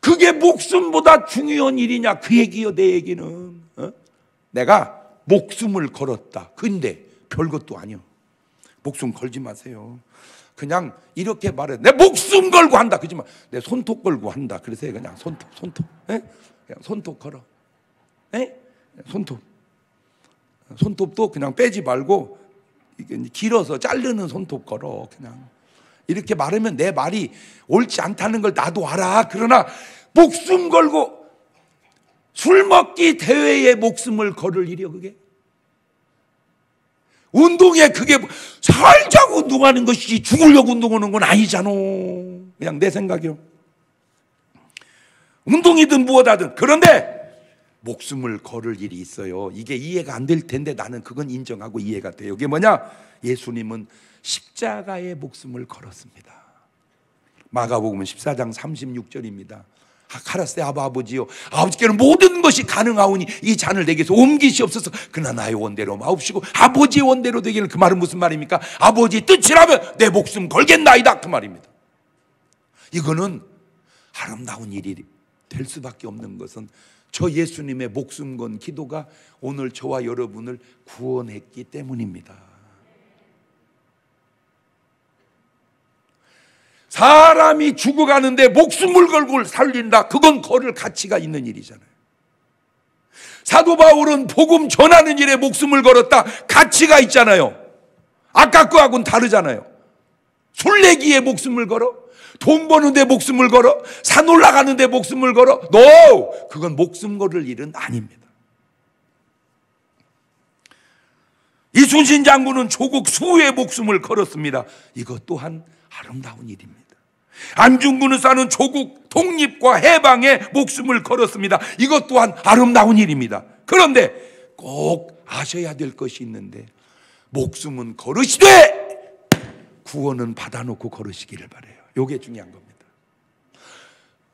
그게 목숨보다 중요한 일이냐 그 얘기요. 내 얘기는 내가 목숨을 걸었다. 근데 별것도 아니요. 목숨 걸지 마세요. 그냥 이렇게 말해. 내 목숨 걸고 한다. 그러지만 내 손톱 걸고 한다. 그래서 그냥 손톱. 에? 그냥 손톱 걸어. 에? 손톱도 그냥 빼지 말고 이게 길어서 자르는 손톱 걸어. 그냥 이렇게 말하면 내 말이 옳지 않다는 걸 나도 알아. 그러나 목숨 걸고 술 먹기 대회에 목숨을 걸을 일이요 그게. 운동에 그게 살자고 운동하는 것이지 죽으려고 운동하는 건 아니잖아. 그냥 내 생각이요. 운동이든 무엇하든. 그런데 목숨을 걸을 일이 있어요. 이게 이해가 안 될 텐데 나는 그건 인정하고 이해가 돼요. 이게 뭐냐? 예수님은 십자가의 목숨을 걸었습니다. 마가복음 14장 36절입니다. 가라사대 아버지요, 아버지께는 모든 것이 가능하오니 이 잔을 내게서 옮기시옵소서. 그러나 나의 원대로 마옵시고 아버지의 원대로 되기를. 그 말은 무슨 말입니까? 아버지의 뜻이라면 내 목숨 걸겠나이다 그 말입니다. 이거는 아름다운 일이 될 수밖에 없는 것은 저 예수님의 목숨 건 기도가 오늘 저와 여러분을 구원했기 때문입니다. 사람이 죽어가는데 목숨을 걸고 살린다. 그건 걸을 가치가 있는 일이잖아요. 사도 바울은 복음 전하는 일에 목숨을 걸었다. 가치가 있잖아요. 아까 거하고는 다르잖아요. 술래기에 목숨을 걸어? 돈 버는데 목숨을 걸어? 산 올라가는데 목숨을 걸어? No! 그건 목숨 걸을 일은 아닙니다. 이순신 장군은 조국 수호의 목숨을 걸었습니다. 이것 또한 아름다운 일입니다. 안중근 의사는 조국 독립과 해방에 목숨을 걸었습니다. 이것 또한 아름다운 일입니다. 그런데 꼭 아셔야 될 것이 있는데 목숨은 걸으시되 구원은 받아놓고 걸으시기를 바라요. 요게 중요한 겁니다.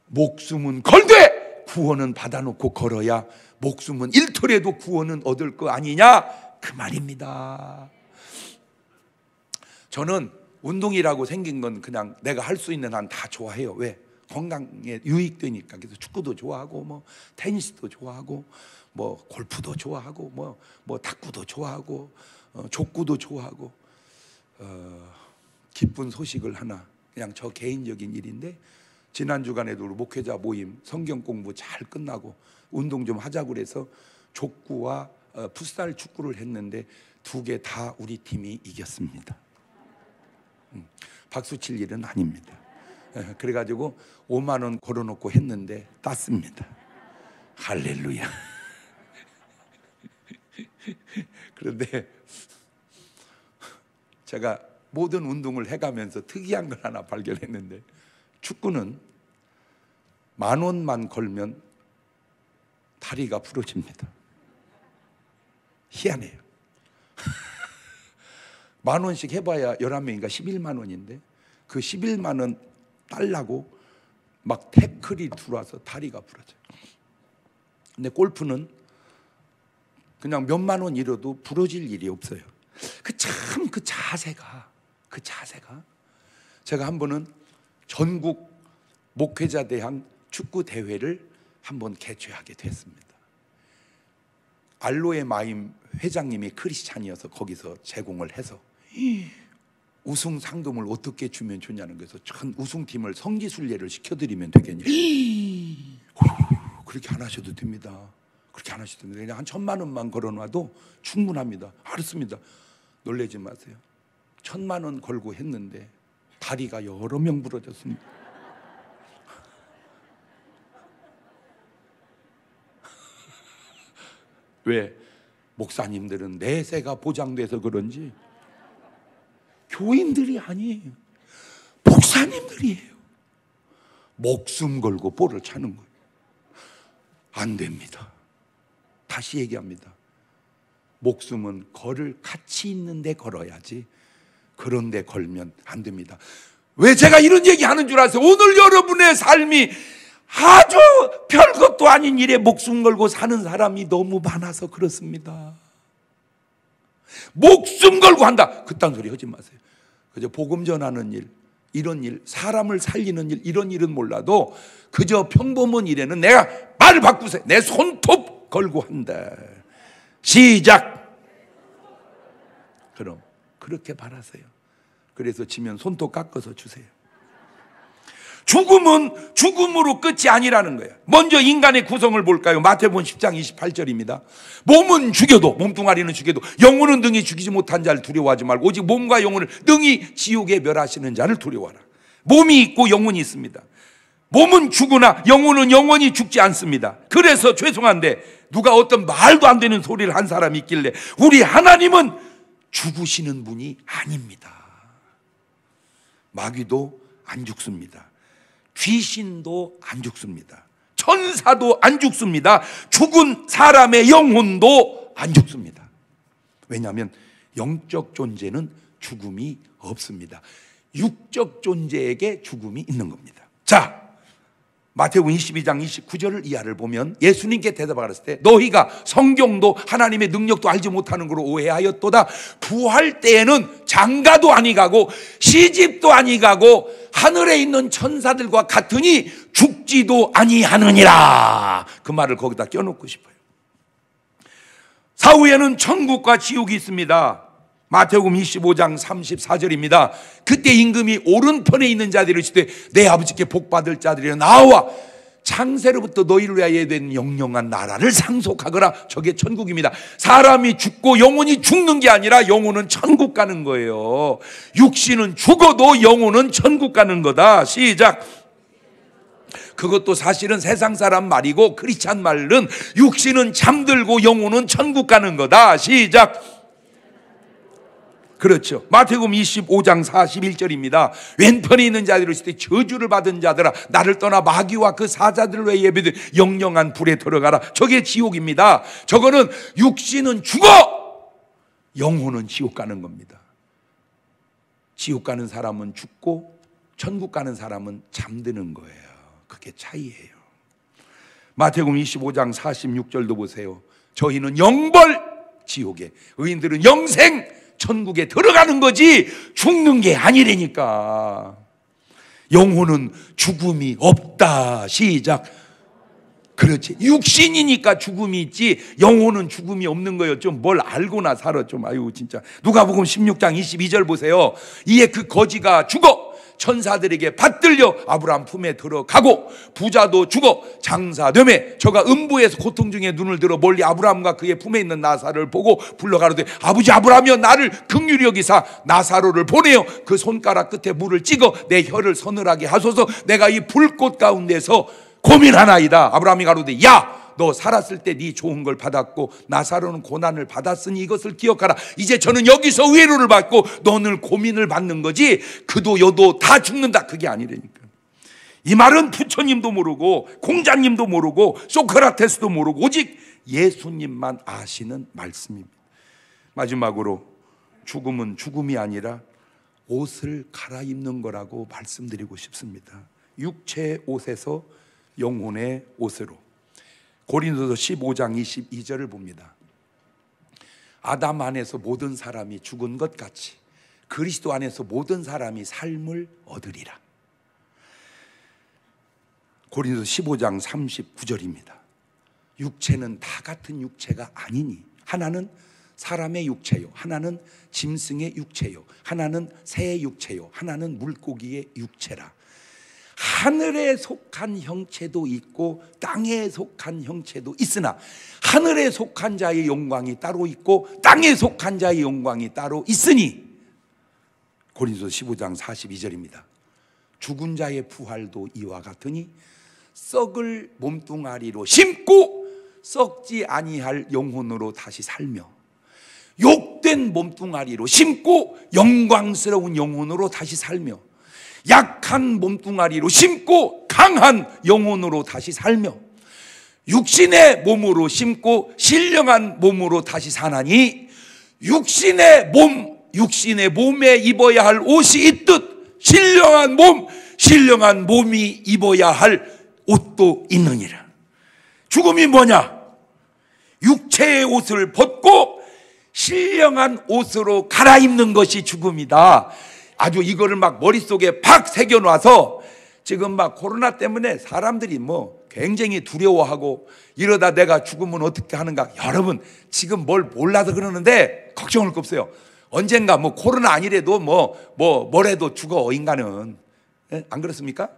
목숨은 걸되 구원은 받아놓고 걸어야 목숨은 잃더라도 구원은 얻을 거 아니냐, 그 말입니다. 저는 운동이라고 생긴 건 그냥 내가 할 수 있는 한 다 좋아해요. 왜? 건강에 유익되니까. 그래서 축구도 좋아하고 뭐 테니스도 좋아하고 뭐 골프도 좋아하고 뭐 탁구도 좋아하고 족구도 좋아하고. 기쁜 소식을 하나, 그냥 저 개인적인 일인데, 지난 주간에도 우리 목회자 모임 성경 공부 잘 끝나고 운동 좀 하자고 그래서 족구와 풋살 축구를 했는데 2개 다 우리 팀이 이겼습니다. 박수 칠 일은 아닙니다. 그래가지고 5만 원 걸어놓고 했는데 땄습니다. 할렐루야. 그런데 제가 모든 운동을 해가면서 특이한 걸 하나 발견했는데, 축구는 10,000원만 걸면 다리가 부러집니다. 희한해요. 10,000원씩 해봐야 11명인가 11만 원인데 그 11만 원 딸라고 막 태클이 들어와서 다리가 부러져요. 근데 골프는 그냥 몇만 원 잃어도 부러질 일이 없어요. 그 자세가 제가 한 번은 전국 목회자 대항 축구 대회를 한번 개최하게 됐습니다. 알로에 마임 회장님이 크리스찬이어서 거기서 제공을 해서 우승 상금을 어떻게 주면 좋냐는 거에서 전 우승팀을 성지순례를 시켜드리면 되겠니? 그렇게 안 하셔도 됩니다. 그렇게 안 하셔도 됩니다. 그냥 한 1,000만 원만 걸어놔도 충분합니다. 알았습니다. 놀라지 마세요. 1,000만 원 걸고 했는데 다리가 여러 명 부러졌습니다. 왜? 목사님들은 내세가 보장돼서 그런지 교인들이 아니에요. 목사님들이에요. 목숨 걸고 볼을 차는 거예요. 안 됩니다. 다시 얘기합니다. 목숨은 걸을 가치 있는 데 걸어야지 그런 데 걸면 안 됩니다. 왜 제가 이런 얘기하는 줄 아세요? 오늘 여러분의 삶이 아주 별것도 아닌 일에 목숨 걸고 사는 사람이 너무 많아서 그렇습니다. 목숨 걸고 한다, 그딴 소리 하지 마세요. 그저 복음 전하는 일, 이런 일, 사람을 살리는 일, 이런 일은 몰라도 그저 평범한 일에는 내가 말을 바꾸세요. 내 손톱 걸고 한다. 시작. 그럼 그렇게 바라세요. 그래서 지면 손톱 깎아서 주세요. 죽음은 죽음으로 끝이 아니라는 거예요. 먼저 인간의 구성을 볼까요? 마태복음 10장 28절입니다. 몸은 죽여도, 몸뚱아리는 죽여도 영혼은 능히 죽이지 못한 자를 두려워하지 말고 오직 몸과 영혼을 능히 지옥에 멸하시는 자를 두려워하라. 몸이 있고 영혼이 있습니다. 몸은 죽으나 영혼은 영원히 죽지 않습니다. 그래서 죄송한데 누가 어떤 말도 안 되는 소리를 한 사람이 있길래 우리 하나님은 죽으시는 분이 아닙니다. 마귀도 안 죽습니다. 귀신도 안 죽습니다. 천사도 안 죽습니다. 죽은 사람의 영혼도 안 죽습니다. 왜냐하면 영적 존재는 죽음이 없습니다. 육적 존재에게 죽음이 있는 겁니다. 자, 마태복음 22장 29절을 이하를 보면 예수님께 대답하셨을 때 너희가 성경도 하나님의 능력도 알지 못하는 걸로 오해하였도다. 부활 때에는 장가도 아니 가고 시집도 아니 가고 하늘에 있는 천사들과 같으니 죽지도 아니하느니라. 그 말을 거기다 껴놓고 싶어요. 사후에는 천국과 지옥이 있습니다. 마태복음 25장 34절입니다. 그때 임금이 오른편에 있는 자들이 이르시되 내 아버지께 복받을 자들이여 나와 창세로부터 너희를 위하여 된 영영한 나라를 상속하거라. 저게 천국입니다. 사람이 죽고 영혼이 죽는 게 아니라 영혼은 천국 가는 거예요. 육신은 죽어도 영혼은 천국 가는 거다. 시작. 그것도 사실은 세상 사람 말이고 크리스찬 말은 육신은 잠들고 영혼은 천국 가는 거다. 시작. 그렇죠. 마태복음 25장 41절입니다. 왼편에 있는 자들이 있을 때 저주를 받은 자들아 나를 떠나 마귀와 그 사자들을 위해 예배된 영영한 불에 들어가라. 저게 지옥입니다. 저거는 육신은 죽어 영혼은 지옥 가는 겁니다. 지옥 가는 사람은 죽고 천국 가는 사람은 잠드는 거예요. 그게 차이예요. 마태복음 25장 46절도 보세요. 저희는 영벌 지옥에, 의인들은 영생 천국에 들어가는 거지 죽는 게 아니라니까. 영혼은 죽음이 없다. 시작. 그렇지. 육신이니까 죽음이 있지 영혼은 죽음이 없는 거예요. 좀 뭘 알고나 살아 좀. 아유 진짜. 누가복음 16장 22절 보세요. 이에 그 거지가 죽어 천사들에게 받들려 아브라함 품에 들어가고 부자도 죽어 장사되매 저가 음부에서 고통 중에 눈을 들어 멀리 아브라함과 그의 품에 있는 나사로를 보고 불러가로되 아버지 아브라함이여 나를 긍휼히 여기사 나사로를 보내어 그 손가락 끝에 물을 찍어 내 혀를 서늘하게 하소서. 내가 이 불꽃 가운데서 고민하나이다. 아브라함이 가로되 야 너 살았을 때 네 좋은 걸 받았고 나사로는 고난을 받았으니 이것을 기억하라. 이제 저는 여기서 위로를 받고 너는 고민을 받는 거지 그도 여도 다 죽는다 그게 아니라니까. 이 말은 부처님도 모르고 공자님도 모르고 소크라테스도 모르고 오직 예수님만 아시는 말씀입니다. 마지막으로 죽음은 죽음이 아니라 옷을 갈아입는 거라고 말씀드리고 싶습니다. 육체의 옷에서 영혼의 옷으로. 고린도서 15장 22절을 봅니다. 아담 안에서 모든 사람이 죽은 것 같이 그리스도 안에서 모든 사람이 삶을 얻으리라. 고린도서 15장 39절입니다. 육체는 다 같은 육체가 아니니 하나는 사람의 육체요, 하나는 짐승의 육체요, 하나는 새의 육체요, 하나는 물고기의 육체라. 하늘에 속한 형체도 있고 땅에 속한 형체도 있으나 하늘에 속한 자의 영광이 따로 있고 땅에 속한 자의 영광이 따로 있으니. 고린도서 15장 42절입니다. 죽은 자의 부활도 이와 같으니 썩을 몸뚱아리로 심고 썩지 아니할 영혼으로 다시 살며 욕된 몸뚱아리로 심고 영광스러운 영혼으로 다시 살며 약한 몸뚱아리로 심고 강한 영혼으로 다시 살며 육신의 몸으로 심고 신령한 몸으로 다시 사나니 육신의 몸에 입어야 할 옷이 있듯 신령한 몸이 입어야 할 옷도 있느니라. 죽음이 뭐냐? 육체의 옷을 벗고 신령한 옷으로 갈아입는 것이 죽음이다. 아주 이거를 막 머릿속에 팍 새겨놔서 지금 막 코로나 때문에 사람들이 뭐 굉장히 두려워하고 이러다 내가 죽으면 어떻게 하는가. 여러분 지금 뭘 몰라서 그러는데 걱정할 거 없어요. 언젠가 뭐 코로나 아니래도 뭐래도 죽어 인간은. 안 그렇습니까?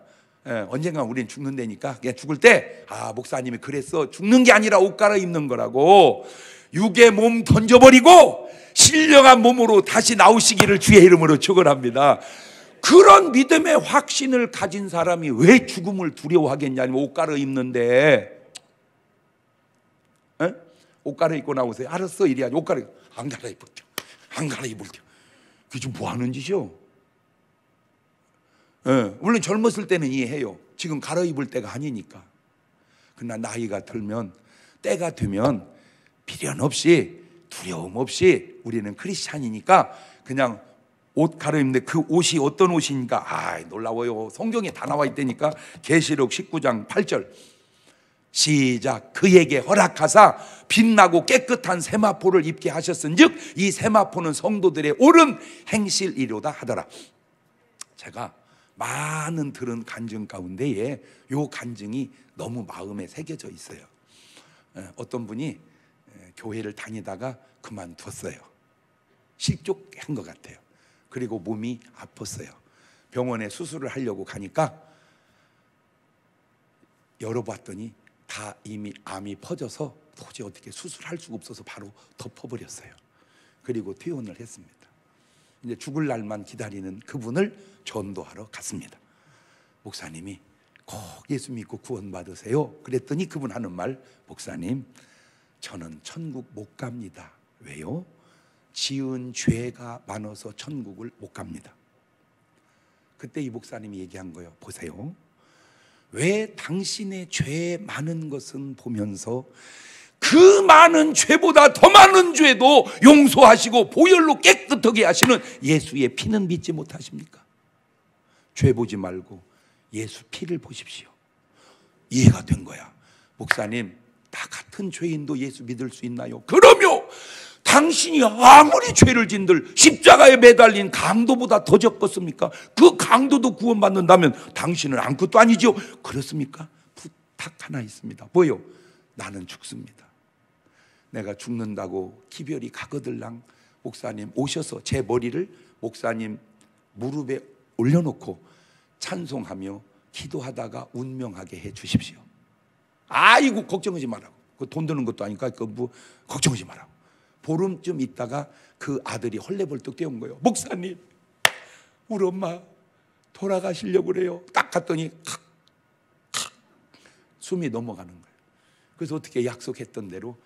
언젠가 우리는 죽는다니까. 그냥 죽을 때 목사님이 그랬어. 죽는 게 아니라 옷 갈아입는 거라고. 육의 몸 던져버리고 신령한 몸으로 다시 나오시기를 주의 이름으로 축원합니다. 그런 믿음의 확신을 가진 사람이 왜 죽음을 두려워하겠냐면 옷 갈아입는데. 옷 갈아입고 나오세요. 알았어 이래야지. 옷 갈아입고 안 갈아입을게요. 안 갈아입을게요. 그게 좀 뭐 하는 짓이요? 물론 젊었을 때는 이해해요. 지금 갈아입을 때가 아니니까. 그러나 나이가 들면 때가 되면 비련 없이 두려움 없이 우리는 크리스찬이니까 그냥 옷 갈아입는데 그 옷이 어떤 옷이니까 놀라워요. 성경에 다 나와 있다니까. 계시록 19장 8절 시작. 그에게 허락하사 빛나고 깨끗한 세마포를 입게 하셨은즉 이 세마포는 성도들의 옳은 행실이로다 하더라. 제가 많은 들은 간증 가운데에 요 간증이 너무 마음에 새겨져 있어요. 어떤 분이 교회를 다니다가 그만뒀어요. 실족한 것 같아요. 그리고 몸이 아팠어요. 병원에 수술을 하려고 가니까 열어봤더니 다 이미 암이 퍼져서 도저히 어떻게 수술할 수가 없어서 바로 덮어버렸어요. 그리고 퇴원을 했습니다. 이제 죽을 날만 기다리는 그분을 전도하러 갔습니다. 목사님이 꼭 예수 믿고 구원받으세요. 그랬더니 그분 하는 말, 목사님 저는 천국 못 갑니다. 왜요? 지은 죄가 많아서 천국을 못 갑니다. 그때 이 목사님이 얘기한 거예요. 보세요. 왜 당신의 죄 많은 것은 보면서 그 많은 죄보다 더 많은 죄도 용서하시고 보혈로 깨끗하게 하시는 예수의 피는 믿지 못하십니까? 죄 보지 말고 예수 피를 보십시오. 이해가 된 거야. 목사님, 나 같은 죄인도 예수 믿을 수 있나요? 그럼요. 당신이 아무리 죄를 짓들 십자가에 매달린 강도보다 더 적겠습니까? 그 강도도 구원받는다면 당신은 아무것도 아니죠. 그렇습니까? 부탁 하나 있습니다. 뭐요? 나는 죽습니다. 내가 죽는다고 기별이 가거들랑 목사님 오셔서 제 머리를 목사님 무릎에 올려놓고 찬송하며 기도하다가 운명하게 해 주십시오. 아이고 걱정하지 말라고. 그 돈 드는 것도 아니까 뭐 걱정하지 말라고. 보름쯤 있다가 그 아들이 헐레벌떡 뛰어온 거예요. 목사님, 우리 엄마 돌아가시려고 그래요. 딱 갔더니 숨이 넘어가는 거예요. 그래서 어떻게 약속했던 대로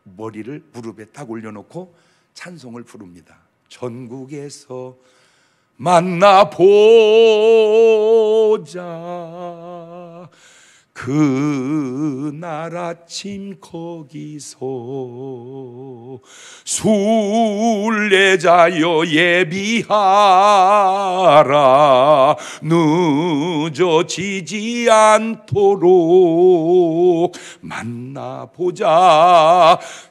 머리를 무릎에 딱 올려놓고 찬송을 부릅니다. 전국에서 만나보자 그날 아침 거기서 순례자여 예비하라 늦어지지 않도록 만나보자.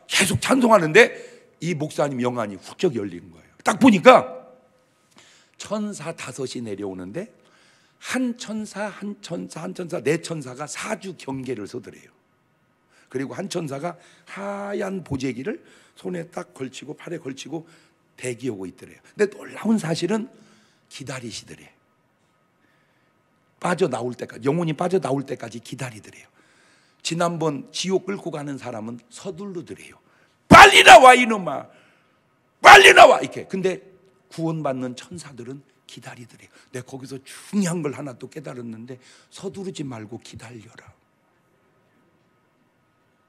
계속 찬송하는데 이 목사님 영안이 훌쩍 열린 거예요. 딱 보니까 천사 5이 내려오는데 한 천사 네 천사가 사주 경계를 서더래요. 그리고 한 천사가 하얀 보재기를 손에 딱 걸치고 팔에 걸치고 대기하고 있더래요. 근데 놀라운 사실은 기다리시더래요. 빠져나올 때까지, 영혼이 빠져나올 때까지 기다리더래요. 지난번 지옥 끌고 가는 사람은 서둘르더래요. 빨리 나와 이놈아, 빨리 나와 이렇게. 근데 구원받는 천사들은 기다리더래요. 내가 거기서 중요한 걸 하나 또 깨달았는데 서두르지 말고 기다려라.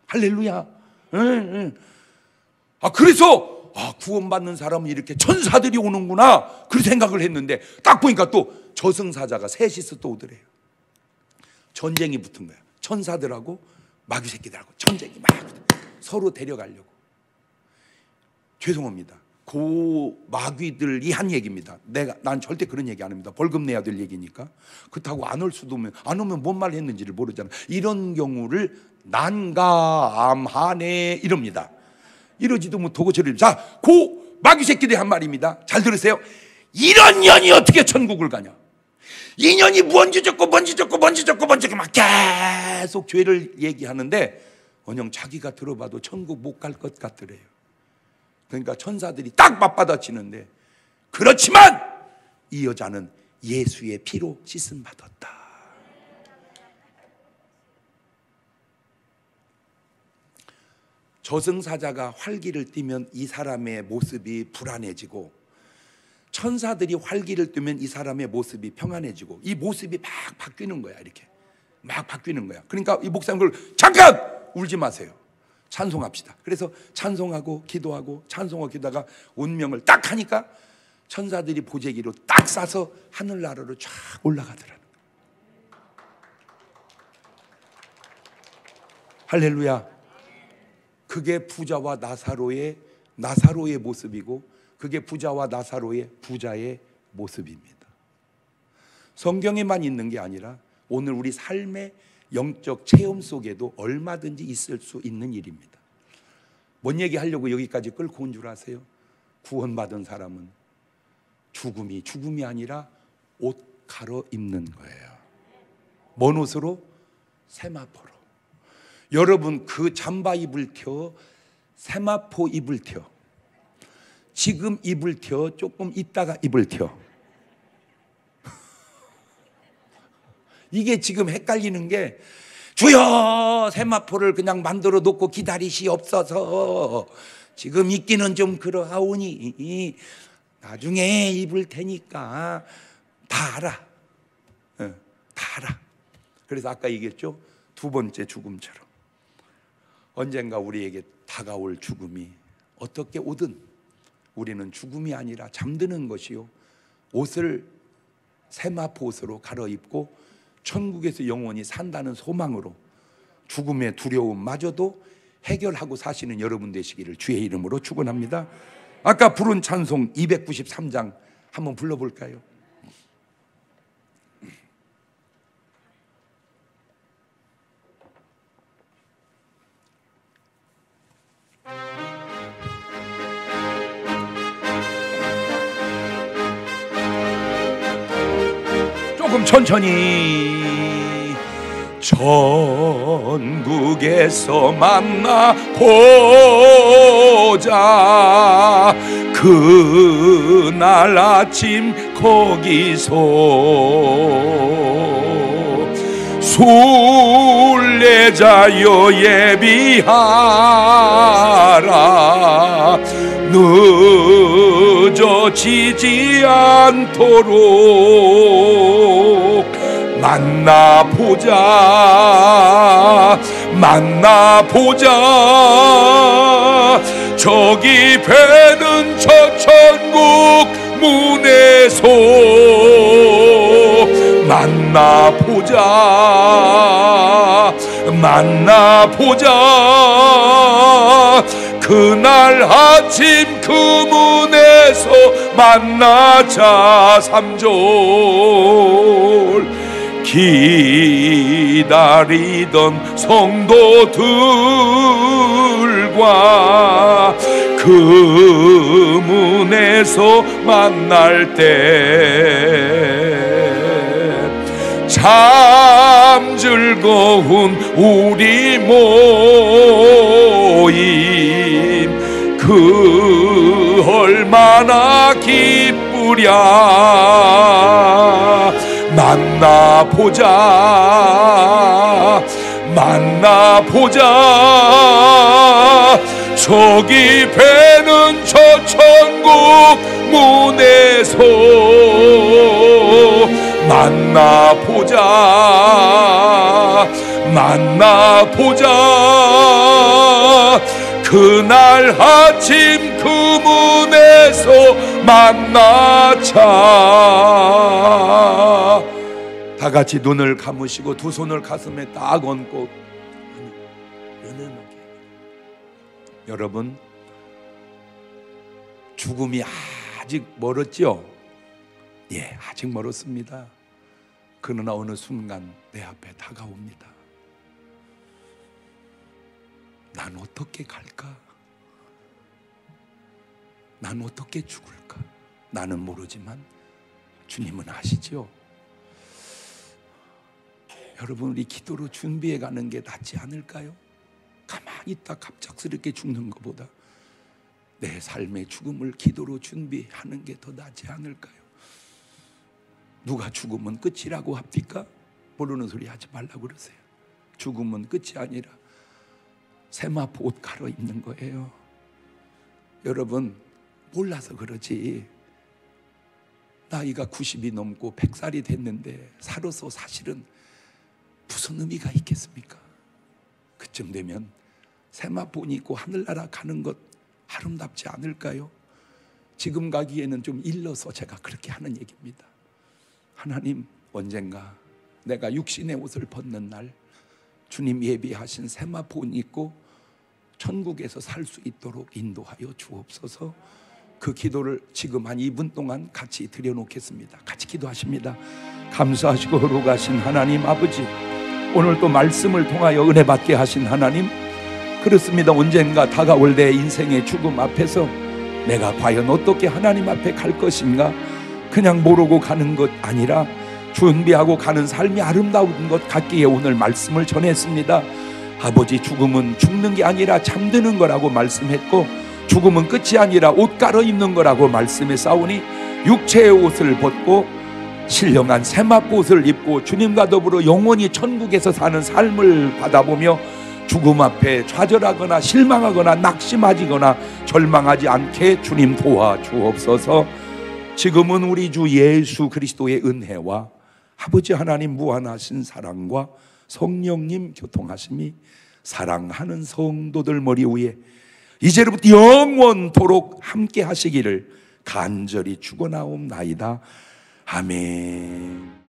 할렐루야. 그래서 구원받는 사람은 이렇게 천사들이 오는구나 그 생각을 했는데 딱 보니까 또 저승사자가 셋이서 또 오더래요. 전쟁이 붙은 거야. 천사들하고 마귀 새끼들하고 전쟁이 막 서로 데려가려고. 죄송합니다. 그 마귀들이 한 얘기입니다. 난 절대 그런 얘기 안 합니다. 벌금 내야 될 얘기니까. 그렇다고 안 올 수도 안 오면 뭔 말 했는지를 모르잖아. 이런 경우를 난감하네 이럽니다. 이러지도 못하고 저를. 자, 그 마귀 새끼들이 한 말입니다. 잘 들으세요. 이런 년이 어떻게 천국을 가냐. 이 년이 뭔지 적고 막 계속 죄를 얘기하는데 언영 자기가 들어봐도 천국 못 갈 것 같더래요. 그러니까 천사들이 딱 맞받아치는데, 그렇지만 이 여자는 예수의 피로 씻음 받았다. 저승사자가 활기를 띠면 이 사람의 모습이 불안해지고, 천사들이 활기를 띠면 이 사람의 모습이 평안해지고, 이 모습이 막 바뀌는 거야. 이렇게 막 바뀌는 거야. 그러니까 이 목사님 그걸 잠깐 울지 마세요. 찬송합시다. 그래서 찬송하고 기도하고 찬송하고 기도하다가 운명을 딱 하니까 천사들이 보재기로 딱 쏴서 하늘나라로 쫙 올라가더라는 거예요. 할렐루야. 그게 부자와 나사로의 모습이고, 그게 부자와 나사로의 부자의 모습입니다. 성경에만 있는 게 아니라 오늘 우리 삶의 영적 체험 속에도 얼마든지 있을 수 있는 일입니다. 뭔 얘기 하려고 여기까지 끌고 온 줄 아세요? 구원받은 사람은 죽음이 아니라 옷 갈아입는 거예요. 뭔 옷으로? 세마포로. 여러분, 그 잠바 입을 텨, 세마포 입을 텨, 지금 입을 텨, 조금 있다가 입을 텨. 이게 지금 헷갈리는 게, 주여 세마포를 그냥 만들어 놓고 기다리시옵소서. 지금 입기는 좀 그러하오니 나중에 입을 테니까 다 알아. 다 알아. 그래서 아까 얘기했죠. 두 번째 죽음처럼 언젠가 우리에게 다가올 죽음이 어떻게 오든 우리는 죽음이 아니라 잠드는 것이요, 옷을 세마포 옷으로 갈아입고 천국에서 영원히 산다는 소망으로 죽음의 두려움마저도 해결하고 사시는 여러분 되시기를 주의 이름으로 축원합니다. 아까 부른 찬송 293장 한번 불러볼까요? 조금 천천히. 천국에서 만나보자. 그날 아침 거기서 순례자여 예비하라. 늦어지지 않도록 만나보자. 만나보자. 저기 배는 저 천국 문에서 만나보자. 만나보자. 그날 아침 그 문에서 만나자. 3절. 기다리던 성도들과 그 문에서 만날 때 참 즐거운 우리 모임 그 얼마나 기쁘랴. 만나보자. 만나보자. 저기 배는 저 천국 문에서 만나보자. 만나보자. 그날 아침 그 문에서 만나자. 다 같이 눈을 감으시고 두 손을 가슴에 딱 얹고 연연하게. 여러분, 죽음이 아직 멀었죠? 예, 아직 멀었습니다. 그러나 어느 순간 내 앞에 다가옵니다. 난 어떻게 갈까? 난 어떻게 죽을까? 나는 모르지만 주님은 아시죠? 여러분, 우리 기도로 준비해 가는 게 낫지 않을까요? 가만히 있다 갑작스럽게 죽는 것보다 내 삶의 죽음을 기도로 준비하는 게 더 낫지 않을까요? 누가 죽으면 끝이라고 합니까? 모르는 소리 하지 말라고 그러세요. 죽음은 끝이 아니라 세마포 옷 갈아입는 거예요. 여러분, 몰라서 그러지 나이가 90이 넘고 100살이 됐는데 살아서 사실은 무슨 의미가 있겠습니까? 그쯤 되면 세마포 입고 하늘나라 가는 것 아름답지 않을까요? 지금 가기에는 좀 일러서 제가 그렇게 하는 얘기입니다. 하나님, 언젠가 내가 육신의 옷을 벗는 날 주님 예비하신 세마포 입고 천국에서 살 수 있도록 인도하여 주옵소서. 그 기도를 지금 한 2분 동안 같이 드려놓겠습니다. 같이 기도하십니다. 감사하시고 거룩하신 하나님 아버지, 오늘 또 말씀을 통하여 은혜 받게 하신 하나님, 그렇습니다. 언젠가 다가올 내 인생의 죽음 앞에서 내가 과연 어떻게 하나님 앞에 갈 것인가, 그냥 모르고 가는 것 아니라 준비하고 가는 삶이 아름다운 것 같기에 오늘 말씀을 전했습니다. 아버지, 죽음은 죽는 게 아니라 잠드는 거라고 말씀했고, 죽음은 끝이 아니라 옷 갈아입는 거라고 말씀했사오니 육체의 옷을 벗고 신령한 세마포옷을 입고 주님과 더불어 영원히 천국에서 사는 삶을 받아보며 죽음 앞에 좌절하거나 실망하거나 낙심하거나 절망하지 않게 주님 도와주옵소서. 지금은 우리 주 예수 그리스도의 은혜와 아버지 하나님 무한하신 사랑과 성령님 교통하심이 사랑하는 성도들 머리 위에 이제로부터 영원토록 함께 하시기를 간절히 축원하옵나이다. 아멘.